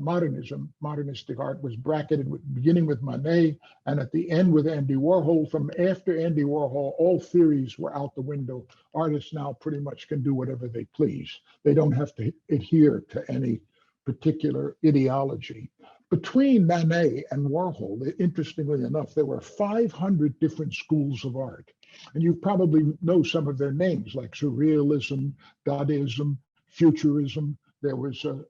modernistic art was bracketed beginning with Manet and at the end with Andy Warhol. From after Andy Warhol, all theories were out the window. Artists now pretty much can do whatever they please. They don't have to adhere to any particular ideology. Between Manet and Warhol, interestingly enough, there were 500 different schools of art. And you probably know some of their names, like Surrealism, Dadaism, Futurism. There was a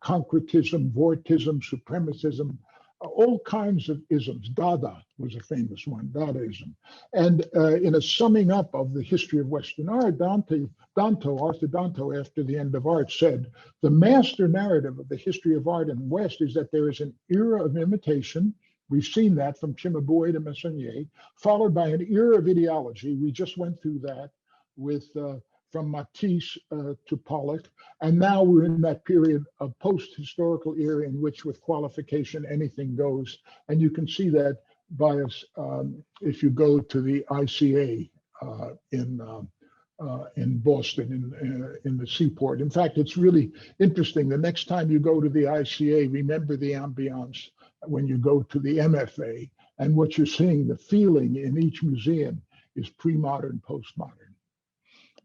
concretism, vortism, supremacism, all kinds of isms. Dada was a famous one, Dadaism. And in a summing up of the history of Western art, Arthur Danto, after the end of art, said, the master narrative of the history of art in the West is that there is an era of imitation. We've seen that from Cimabue to Meissonier, followed by an era of ideology. We just went through that with from Matisse to Pollock. And now we're in that period of post-historical era in which with qualification, anything goes. And you can see that by if you go to the ICA in Boston, in the Seaport. In fact, it's really interesting. The next time you go to the ICA, remember the ambiance when you go to the MFA. And what you're seeing, the feeling in each museum is pre-modern, post-modern.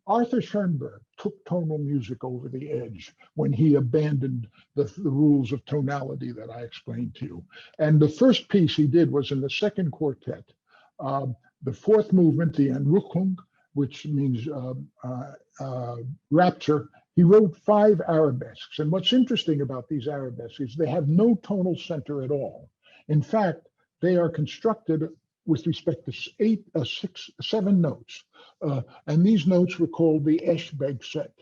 Arthur Schoenberg took tonal music over the edge when he abandoned the rules of tonality that I explained to you. And the first piece he did was in the second quartet, the fourth movement, the Enrückung, which means rapture. He wrote 5 arabesques. And what's interesting about these arabesques is they have no tonal center at all. In fact, they are constructed with respect to 7 notes. And these notes were called the Eschbeg set.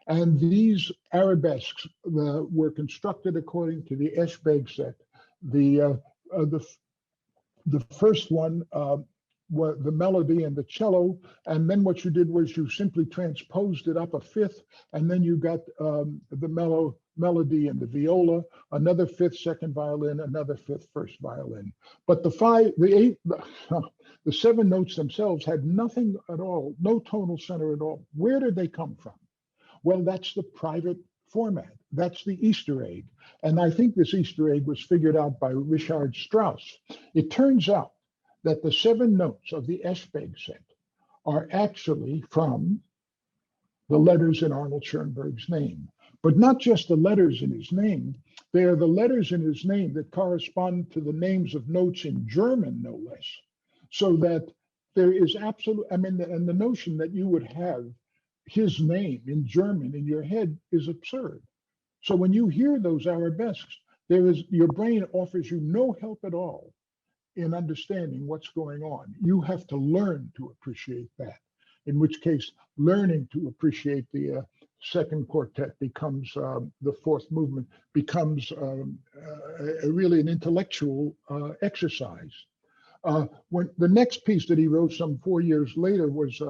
And these arabesques were constructed according to the Eschbeg set. The first one were the melody and the cello, and then what you did was you simply transposed it up a fifth, and then you got the melody and the viola, another fifth second violin, another fifth first violin. But the 7 notes themselves had nothing at all, no tonal center at all. Where did they come from? Well, that's the private format. That's the Easter egg. And I think this Easter egg was figured out by Richard Strauss. It turns out that the 7 notes of the Eschbeg set are actually from the letters in Arnold Schoenberg's name. But not just the letters in his name, they are the letters in his name that correspond to the names of notes in German, no less. So that there is absolute, and the notion that you would have his name in German in your head is absurd. So when you hear those arabesques, your brain offers you no help at all in understanding what's going on. You have to learn to appreciate that, in which case learning to appreciate the second quartet becomes, the fourth movement becomes really an intellectual exercise. When the next piece that he wrote some 4 years later was,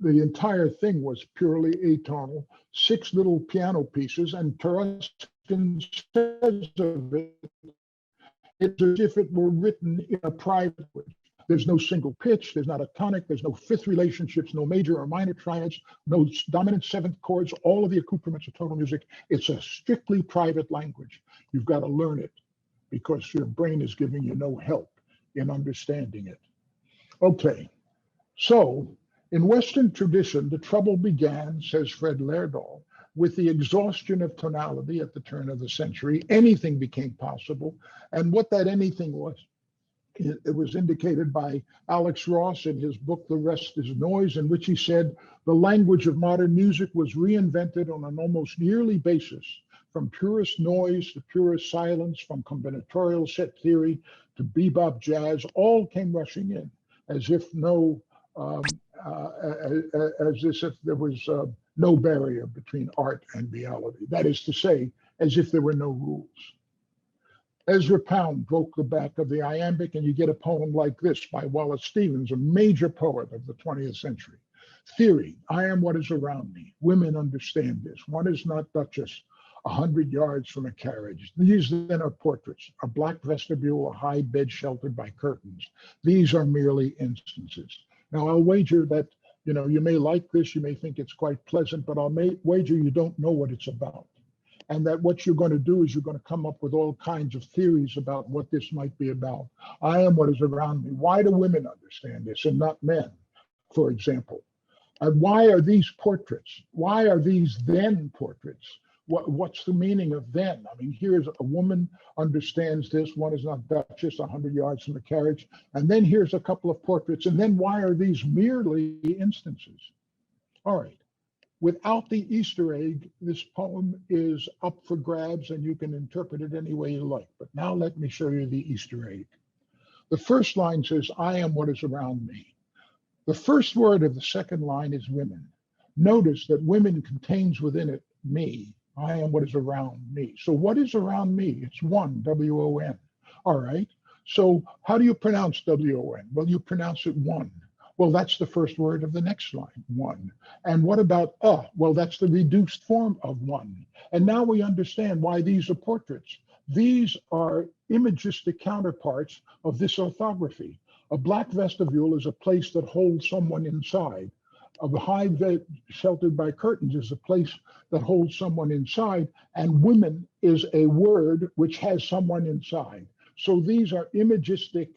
the entire thing was purely atonal, 6 little piano pieces, and Taruskin says of it, it's as if it were written in a private language. There's no single pitch, there's not a tonic, there's no fifth relationships, no major or minor triads, no dominant seventh chords, all of the accoutrements of tonal music. It's a strictly private language. You've got to learn it because your brain is giving you no help in understanding it. Okay, so in Western tradition, the trouble began, says Fred Lerdahl, with the exhaustion of tonality at the turn of the century. Anything became possible. And what that anything was, it was indicated by Alex Ross in his book, The Rest is Noise, in which he said, the language of modern music was reinvented on an almost yearly basis, from purest noise to purest silence, from combinatorial set theory to bebop jazz, all came rushing in as if there was no barrier between art and reality. That is to say, as if there were no rules. Ezra Pound broke the back of the iambic, and you get a poem like this by Wallace Stevens, a major poet of the 20th century. Theory, I am what is around me. Women understand this. One is not Duchess, 100 yards from a carriage. These then are portraits, a black vestibule, a high bed sheltered by curtains. These are merely instances. Now, I'll wager that, you may like this, you may think it's quite pleasant, but I'll wager you don't know what it's about. And that what you're going to do is you're going to come up with all kinds of theories about what this might be about. I am what is around me. Why do women understand this and not men, for example? And why are these portraits? Why are these then portraits What's the meaning of then? I mean, here's a woman understands this. One is not Duchess, 100 yards from the carriage. And then here's a couple of portraits. And then why are these merely instances? All right. Without the Easter egg, this poem is up for grabs and you can interpret it any way you like. But now let me show you the Easter egg. The first line says, I am what is around me. The first word of the second line is women. Notice that women contains within it me. I am what is around me. So what is around me? It's one, W-O-N. All right. So how do you pronounce W-O-N? Well, you pronounce it one. Well, that's the first word of the next line, one. And what about Well, that's the reduced form of one. And now we understand why these are portraits. These are imagistic counterparts of this orthography. A black vestibule is a place that holds someone inside. A hive sheltered by curtains is a place that holds someone inside, and women is a word which has someone inside. So these are imagistic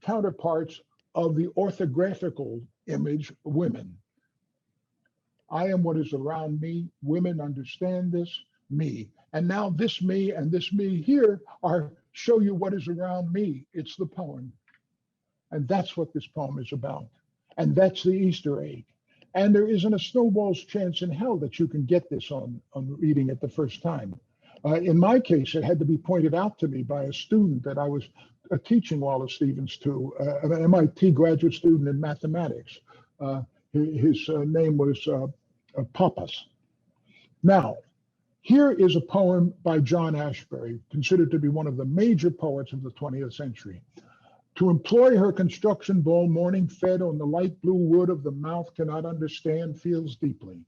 counterparts of the orthographical image, women. I am what is around me. Women understand this, me. And now this me and this me here show you what is around me. It's the poem. And that's what this poem is about. And that's the Easter egg. And there isn't a snowball's chance in hell that you can get this on reading it the first time. In my case, it had to be pointed out to me by a student that I was teaching Wallace Stevens to, an MIT graduate student in mathematics. His name was Pappas. Now, here is a poem by John Ashbery, considered to be one of the major poets of the 20th century. To employ her construction ball, morning fed on the light blue wood of the mouth cannot understand, feels deeply.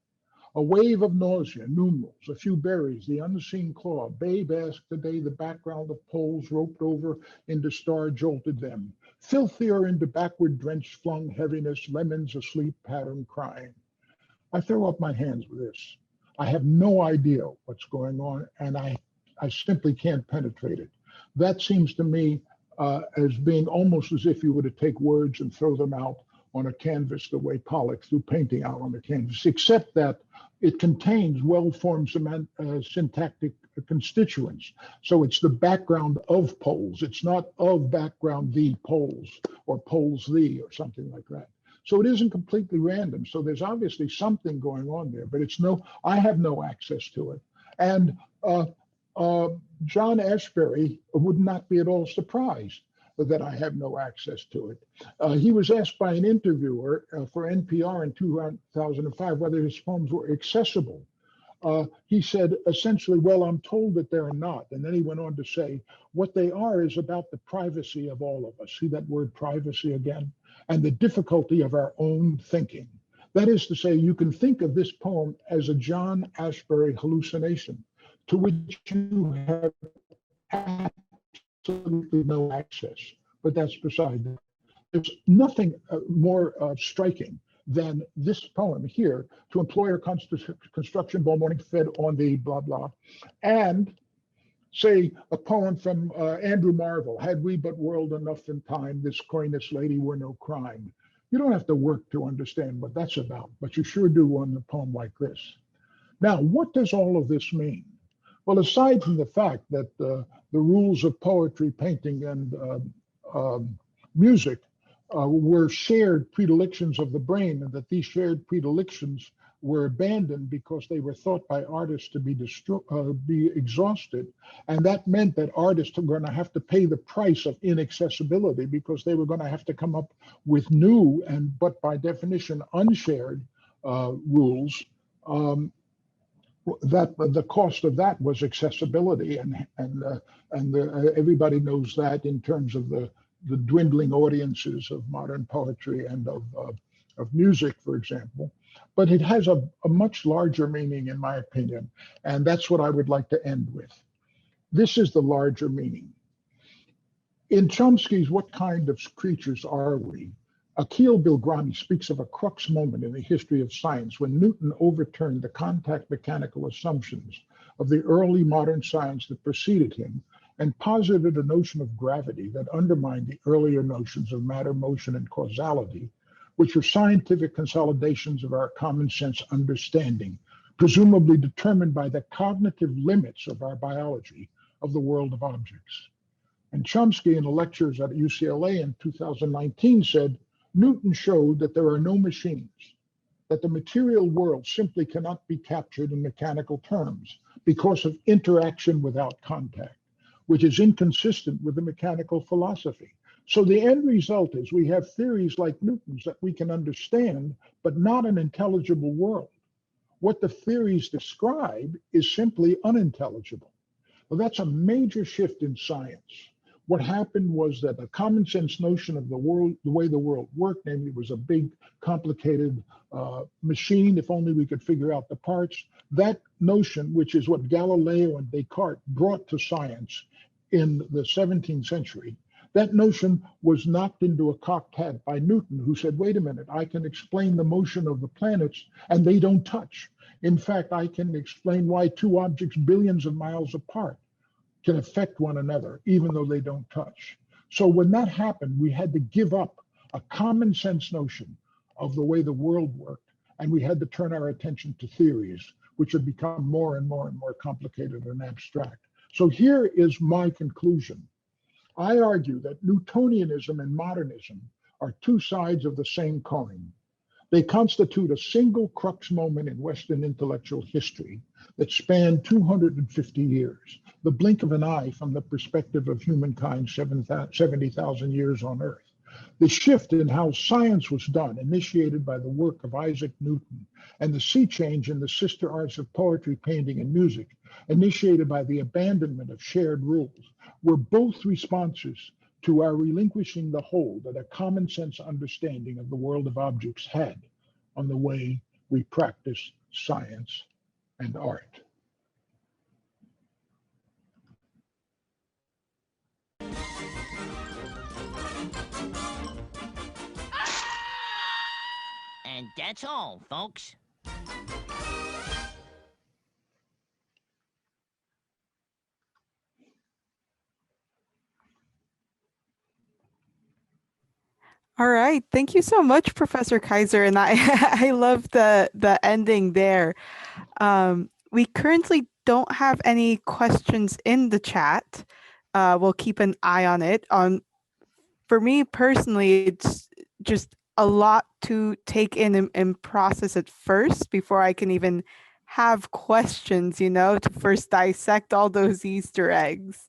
A wave of nausea, numerals, a few berries, the unseen claw. Babe asked today the background of poles roped over into star jolted them. Filthier into backward drenched flung heaviness, lemons asleep pattern crying. I throw up my hands with this. I have no idea what's going on, and I simply can't penetrate it. That seems to me as being almost as if you were to take words and throw them out on a canvas the way Pollock threw painting out on the canvas, except that it contains well-formed syntactic constituents. So it's the background of poles. It's not of background the poles or poles the or something like that. So it isn't completely random. So there's obviously something going on there, but I have no access to it. And John Ashbery would not be at all surprised that I have no access to it. He was asked by an interviewer for NPR in 2005 whether his poems were accessible. He said essentially, well, I'm told that they're not. And then he went on to say, what they are is about the privacy of all of us. See that word privacy again? And the difficulty of our own thinking. That is to say, you can think of this poem as a John Ashbery hallucination to which you have absolutely no access, but that's beside that. There's nothing more striking than this poem here, to employ a construction ball morning fed on the blah, blah, and say a poem from Andrew Marvell, had we but whirled enough in time, this coyness lady were no crime. You don't have to work to understand what that's about, but you sure do on a poem like this. Now, what does all of this mean? Well, aside from the fact that the rules of poetry, painting, and music were shared predilections of the brain, and that these shared predilections were abandoned because they were thought by artists to be exhausted. And that meant that artists were going to have to pay the price of inaccessibility because they were going to have to come up with new but by definition unshared rules. That the cost of that was accessibility, and everybody knows that in terms of the dwindling audiences of modern poetry and of music, for example. But it has a much larger meaning, in my opinion, and that's what I would like to end with. This is the larger meaning. In Chomsky's What Kind of Creatures Are We?, Akhil Bilgrami speaks of a crux moment in the history of science when Newton overturned the contact mechanical assumptions of the early modern science that preceded him and posited a notion of gravity that undermined the earlier notions of matter, motion, and causality, which were scientific consolidations of our common sense understanding, presumably determined by the cognitive limits of our biology of the world of objects. And Chomsky, in the lectures at UCLA in 2019, said Newton showed that there are no machines, that the material world simply cannot be captured in mechanical terms because of interaction without contact, which is inconsistent with the mechanical philosophy. So the end result is we have theories like Newton's that we can understand, but not an intelligible world. What the theories describe is simply unintelligible. Well, that's a major shift in science. What happened was that a common sense notion of the world, the way the world worked, namely it was a big, complicated machine, if only we could figure out the parts. That notion, which is what Galileo and Descartes brought to science in the 17th century, that notion was knocked into a cocked hat by Newton, who said, wait a minute, I can explain the motion of the planets and they don't touch. In fact, I can explain why two objects billions of miles apart can affect one another, even though they don't touch. So when that happened, we had to give up a common sense notion of the way the world worked, and we had to turn our attention to theories, which have become more and more and more complicated and abstract. So here is my conclusion. I argue that Newtonianism and modernism are two sides of the same coin. They constitute a single crux moment in Western intellectual history that spanned 250 years, the blink of an eye from the perspective of humankind 70,000 years on Earth. The shift in how science was done, initiated by the work of Isaac Newton, and the sea change in the sister arts of poetry, painting, and music, initiated by the abandonment of shared rules, were both responses to our relinquishing the hold that a common sense understanding of the world of objects had on the way we practice science and art. And that's all, folks. All right. Thank you so much, Professor Kaiser. And I love the ending there. We currently don't have any questions in the chat. We'll keep an eye on it. For me personally, it's just a lot to take in and process at first before I can even have questions, to first dissect all those Easter eggs.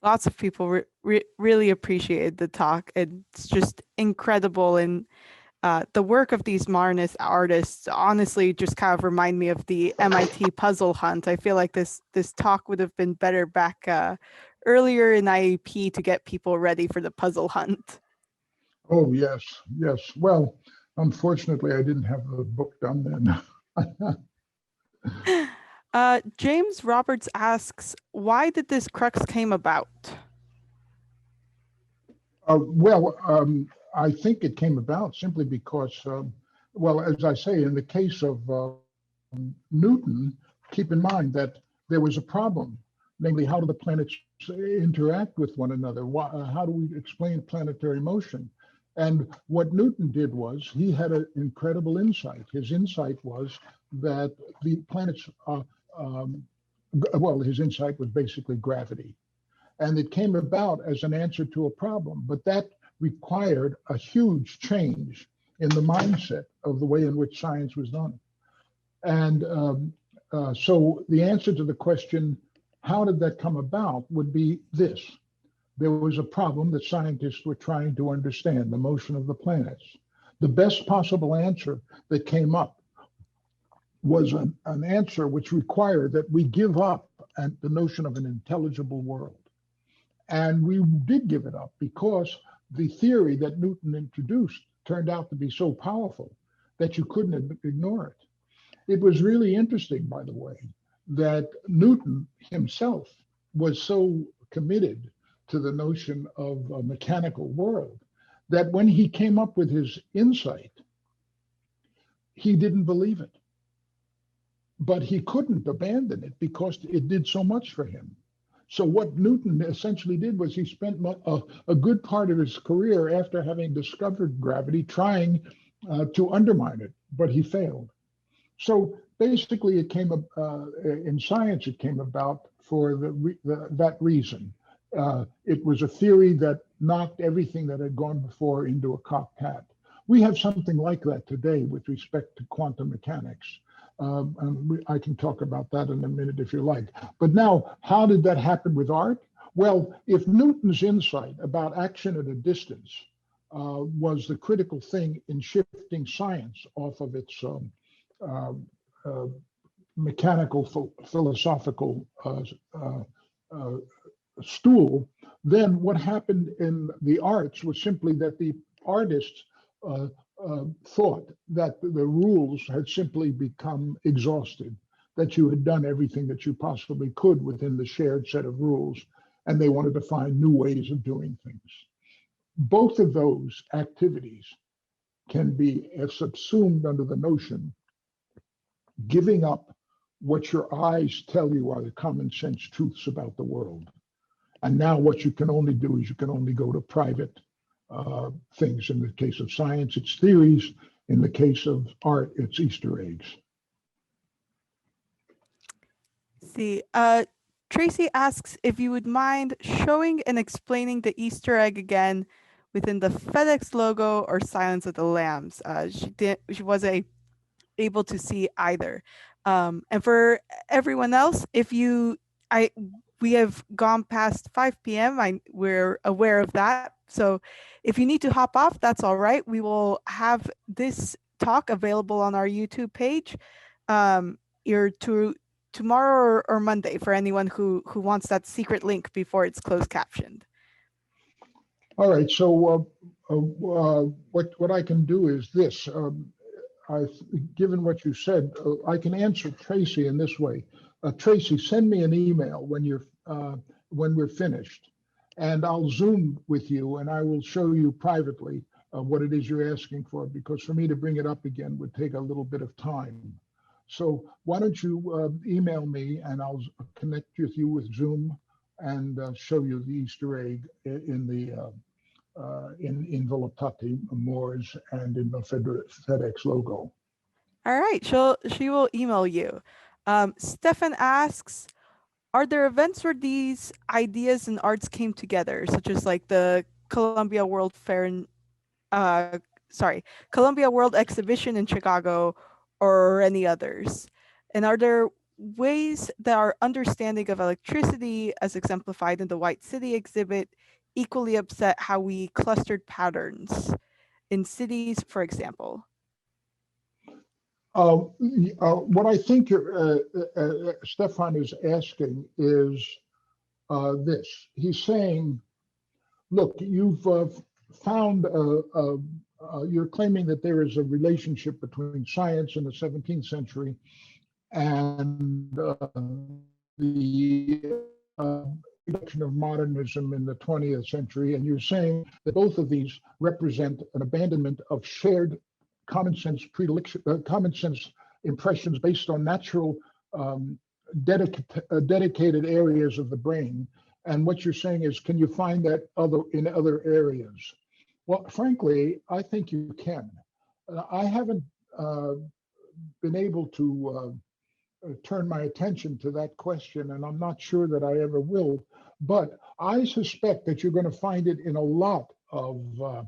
Lots of people really appreciated the talk. It's just incredible. And the work of these modernist artists honestly just kind of remind me of the MIT puzzle hunt. I feel like this talk would have been better back earlier in IAP to get people ready for the puzzle hunt. Oh, yes, yes. Well, unfortunately, I didn't have the book done then. James Roberts asks, why did this crux came about? I think it came about simply because, as I say, in the case of Newton, keep in mind that there was a problem, namely, how do the planets interact with one another? How do we explain planetary motion? And what Newton did was he had an incredible insight. His insight was that the planets, his insight was basically gravity. And it came about as an answer to a problem, but that required a huge change in the mindset of the way in which science was done. And so the answer to the question, how did that come about, would be this. There was a problem that scientists were trying to understand, the motion of the planets. The best possible answer that came up was an answer which required that we give up the notion of an intelligible world. And we did give it up because the theory that Newton introduced turned out to be so powerful that you couldn't ignore it. It was really interesting, by the way, that Newton himself was so committed to the notion of a mechanical world that when he came up with his insight, he didn't believe it. But he couldn't abandon it because it did so much for him. So what Newton essentially did was he spent a good part of his career after having discovered gravity trying to undermine it, but he failed. So basically, it came in science. It came about for that reason. It was a theory that knocked everything that had gone before into a cocked hat. We have something like that today with respect to quantum mechanics. I can talk about that in a minute if you like. But now, how did that happen with art? Well, if Newton's insight about action at a distance was the critical thing in shifting science off of its mechanical, philosophical stool, then what happened in the arts was simply that the artists thought that the rules had simply become exhausted, that you had done everything that you possibly could within the shared set of rules, and they wanted to find new ways of doing things. Both of those activities can be subsumed under the notion giving up what your eyes tell you are the common sense truths about the world. And now what you can only do is you can only go to private things. In the case of science, it's theories. In the case of art, it's Easter eggs. See, Tracy asks if you would mind showing and explaining the Easter egg again within the FedEx logo or Silence of the Lambs. She wasn't able to see either. And for everyone else, we have gone past 5 p.m. We're aware of that. So if you need to hop off, that's all right. We will have this talk available on our YouTube page tomorrow or Monday for anyone who wants that secret link before it's closed captioned. All right. So what I can do is this. Given what you said, I can answer Tracy in this way. Tracy, send me an email when we're finished, and I'll Zoom with you, and I will show you privately what it is you're asking for, because for me to bring it up again would take a little bit of time. So why don't you email me, and I'll connect with you with Zoom and show you the Easter egg in the Voluptate Mors and in the FedEx logo. All right, she will email you. Stefan asks, are there events where these ideas and arts came together, such as like the Columbia World Columbia World Exhibition in Chicago or any others? And are there ways that our understanding of electricity, as exemplified in the White City exhibit, equally upset how we clustered patterns in cities, for example? What I think Stefan is asking is this. He's saying, look, you've found, you're claiming that there is a relationship between science in the 17th century and the introduction of modernism in the 20th century. And you're saying that both of these represent an abandonment of shared common sense impressions based on natural dedicated areas of the brain. And what you're saying is, can you find that in other areas? Well, frankly, I think you can. I haven't been able to turn my attention to that question, and I'm not sure that I ever will. But I suspect that you're going to find it in a lot of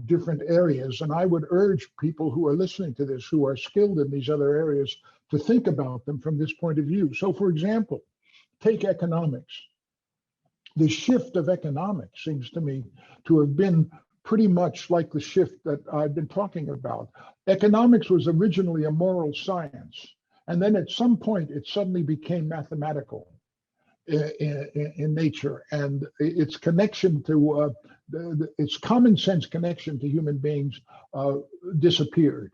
different areas. And I would urge people who are listening to this, who are skilled in these other areas, to think about them from this point of view. So for example, take economics. The shift of economics seems to me to have been pretty much like the shift that I've been talking about. Economics was originally a moral science, and then at some point it suddenly became mathematical in nature, and its connection to its common sense connection to human beings disappeared,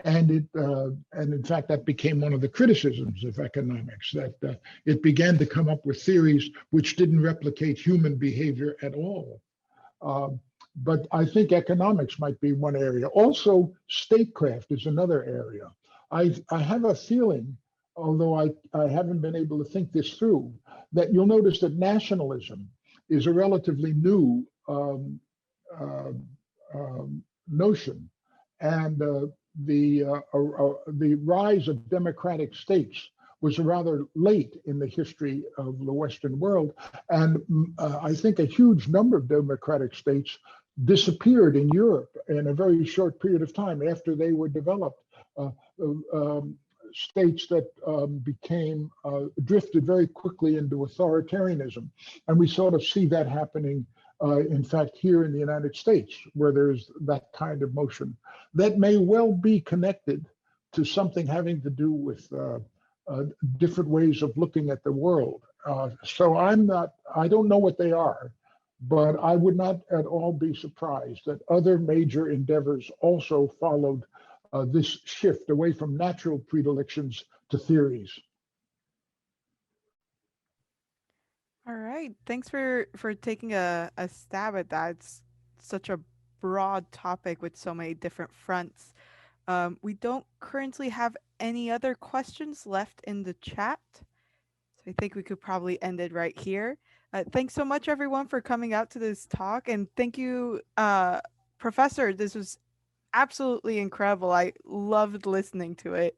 and in fact that became one of the criticisms of economics, that it began to come up with theories which didn't replicate human behavior at all. But I think economics might be one area. Also, statecraft is another area. I have a feeling, although I haven't been able to think this through, that you'll notice that nationalism is a relatively new notion. and the rise of democratic states was rather late in the history of the Western world. And I think a huge number of democratic states disappeared in Europe in a very short period of time after they were developed. States that became drifted very quickly into authoritarianism. And we sort of see that happening, in fact, here in the United States, where there's that kind of motion. That may well be connected to something having to do with different ways of looking at the world. So I don't know what they are, but I would not at all be surprised that other major endeavors also followed this shift away from natural predilections to theories. All right. Thanks for taking a stab at that. It's such a broad topic with so many different fronts. We don't currently have any other questions left in the chat. So I think we could probably end it right here. Thanks so much, everyone, for coming out to this talk. And thank you, Professor. This was absolutely incredible. I loved listening to it.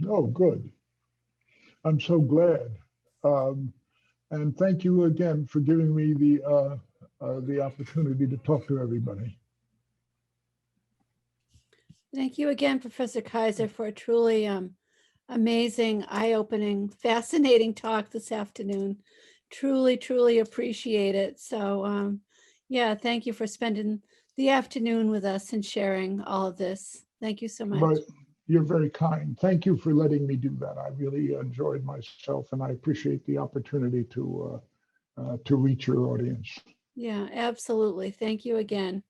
Oh, good. I'm so glad. And thank you again for giving me the opportunity to talk to everybody. Thank you again, Professor Kaiser, for a truly amazing, eye-opening, fascinating talk this afternoon. Truly, truly appreciate it. So yeah, thank you for spending the afternoon with us and sharing all of this. Thank you so much. But you're very kind. Thank you for letting me do that. I really enjoyed myself, and I appreciate the opportunity to reach your audience. Yeah, absolutely. Thank you again.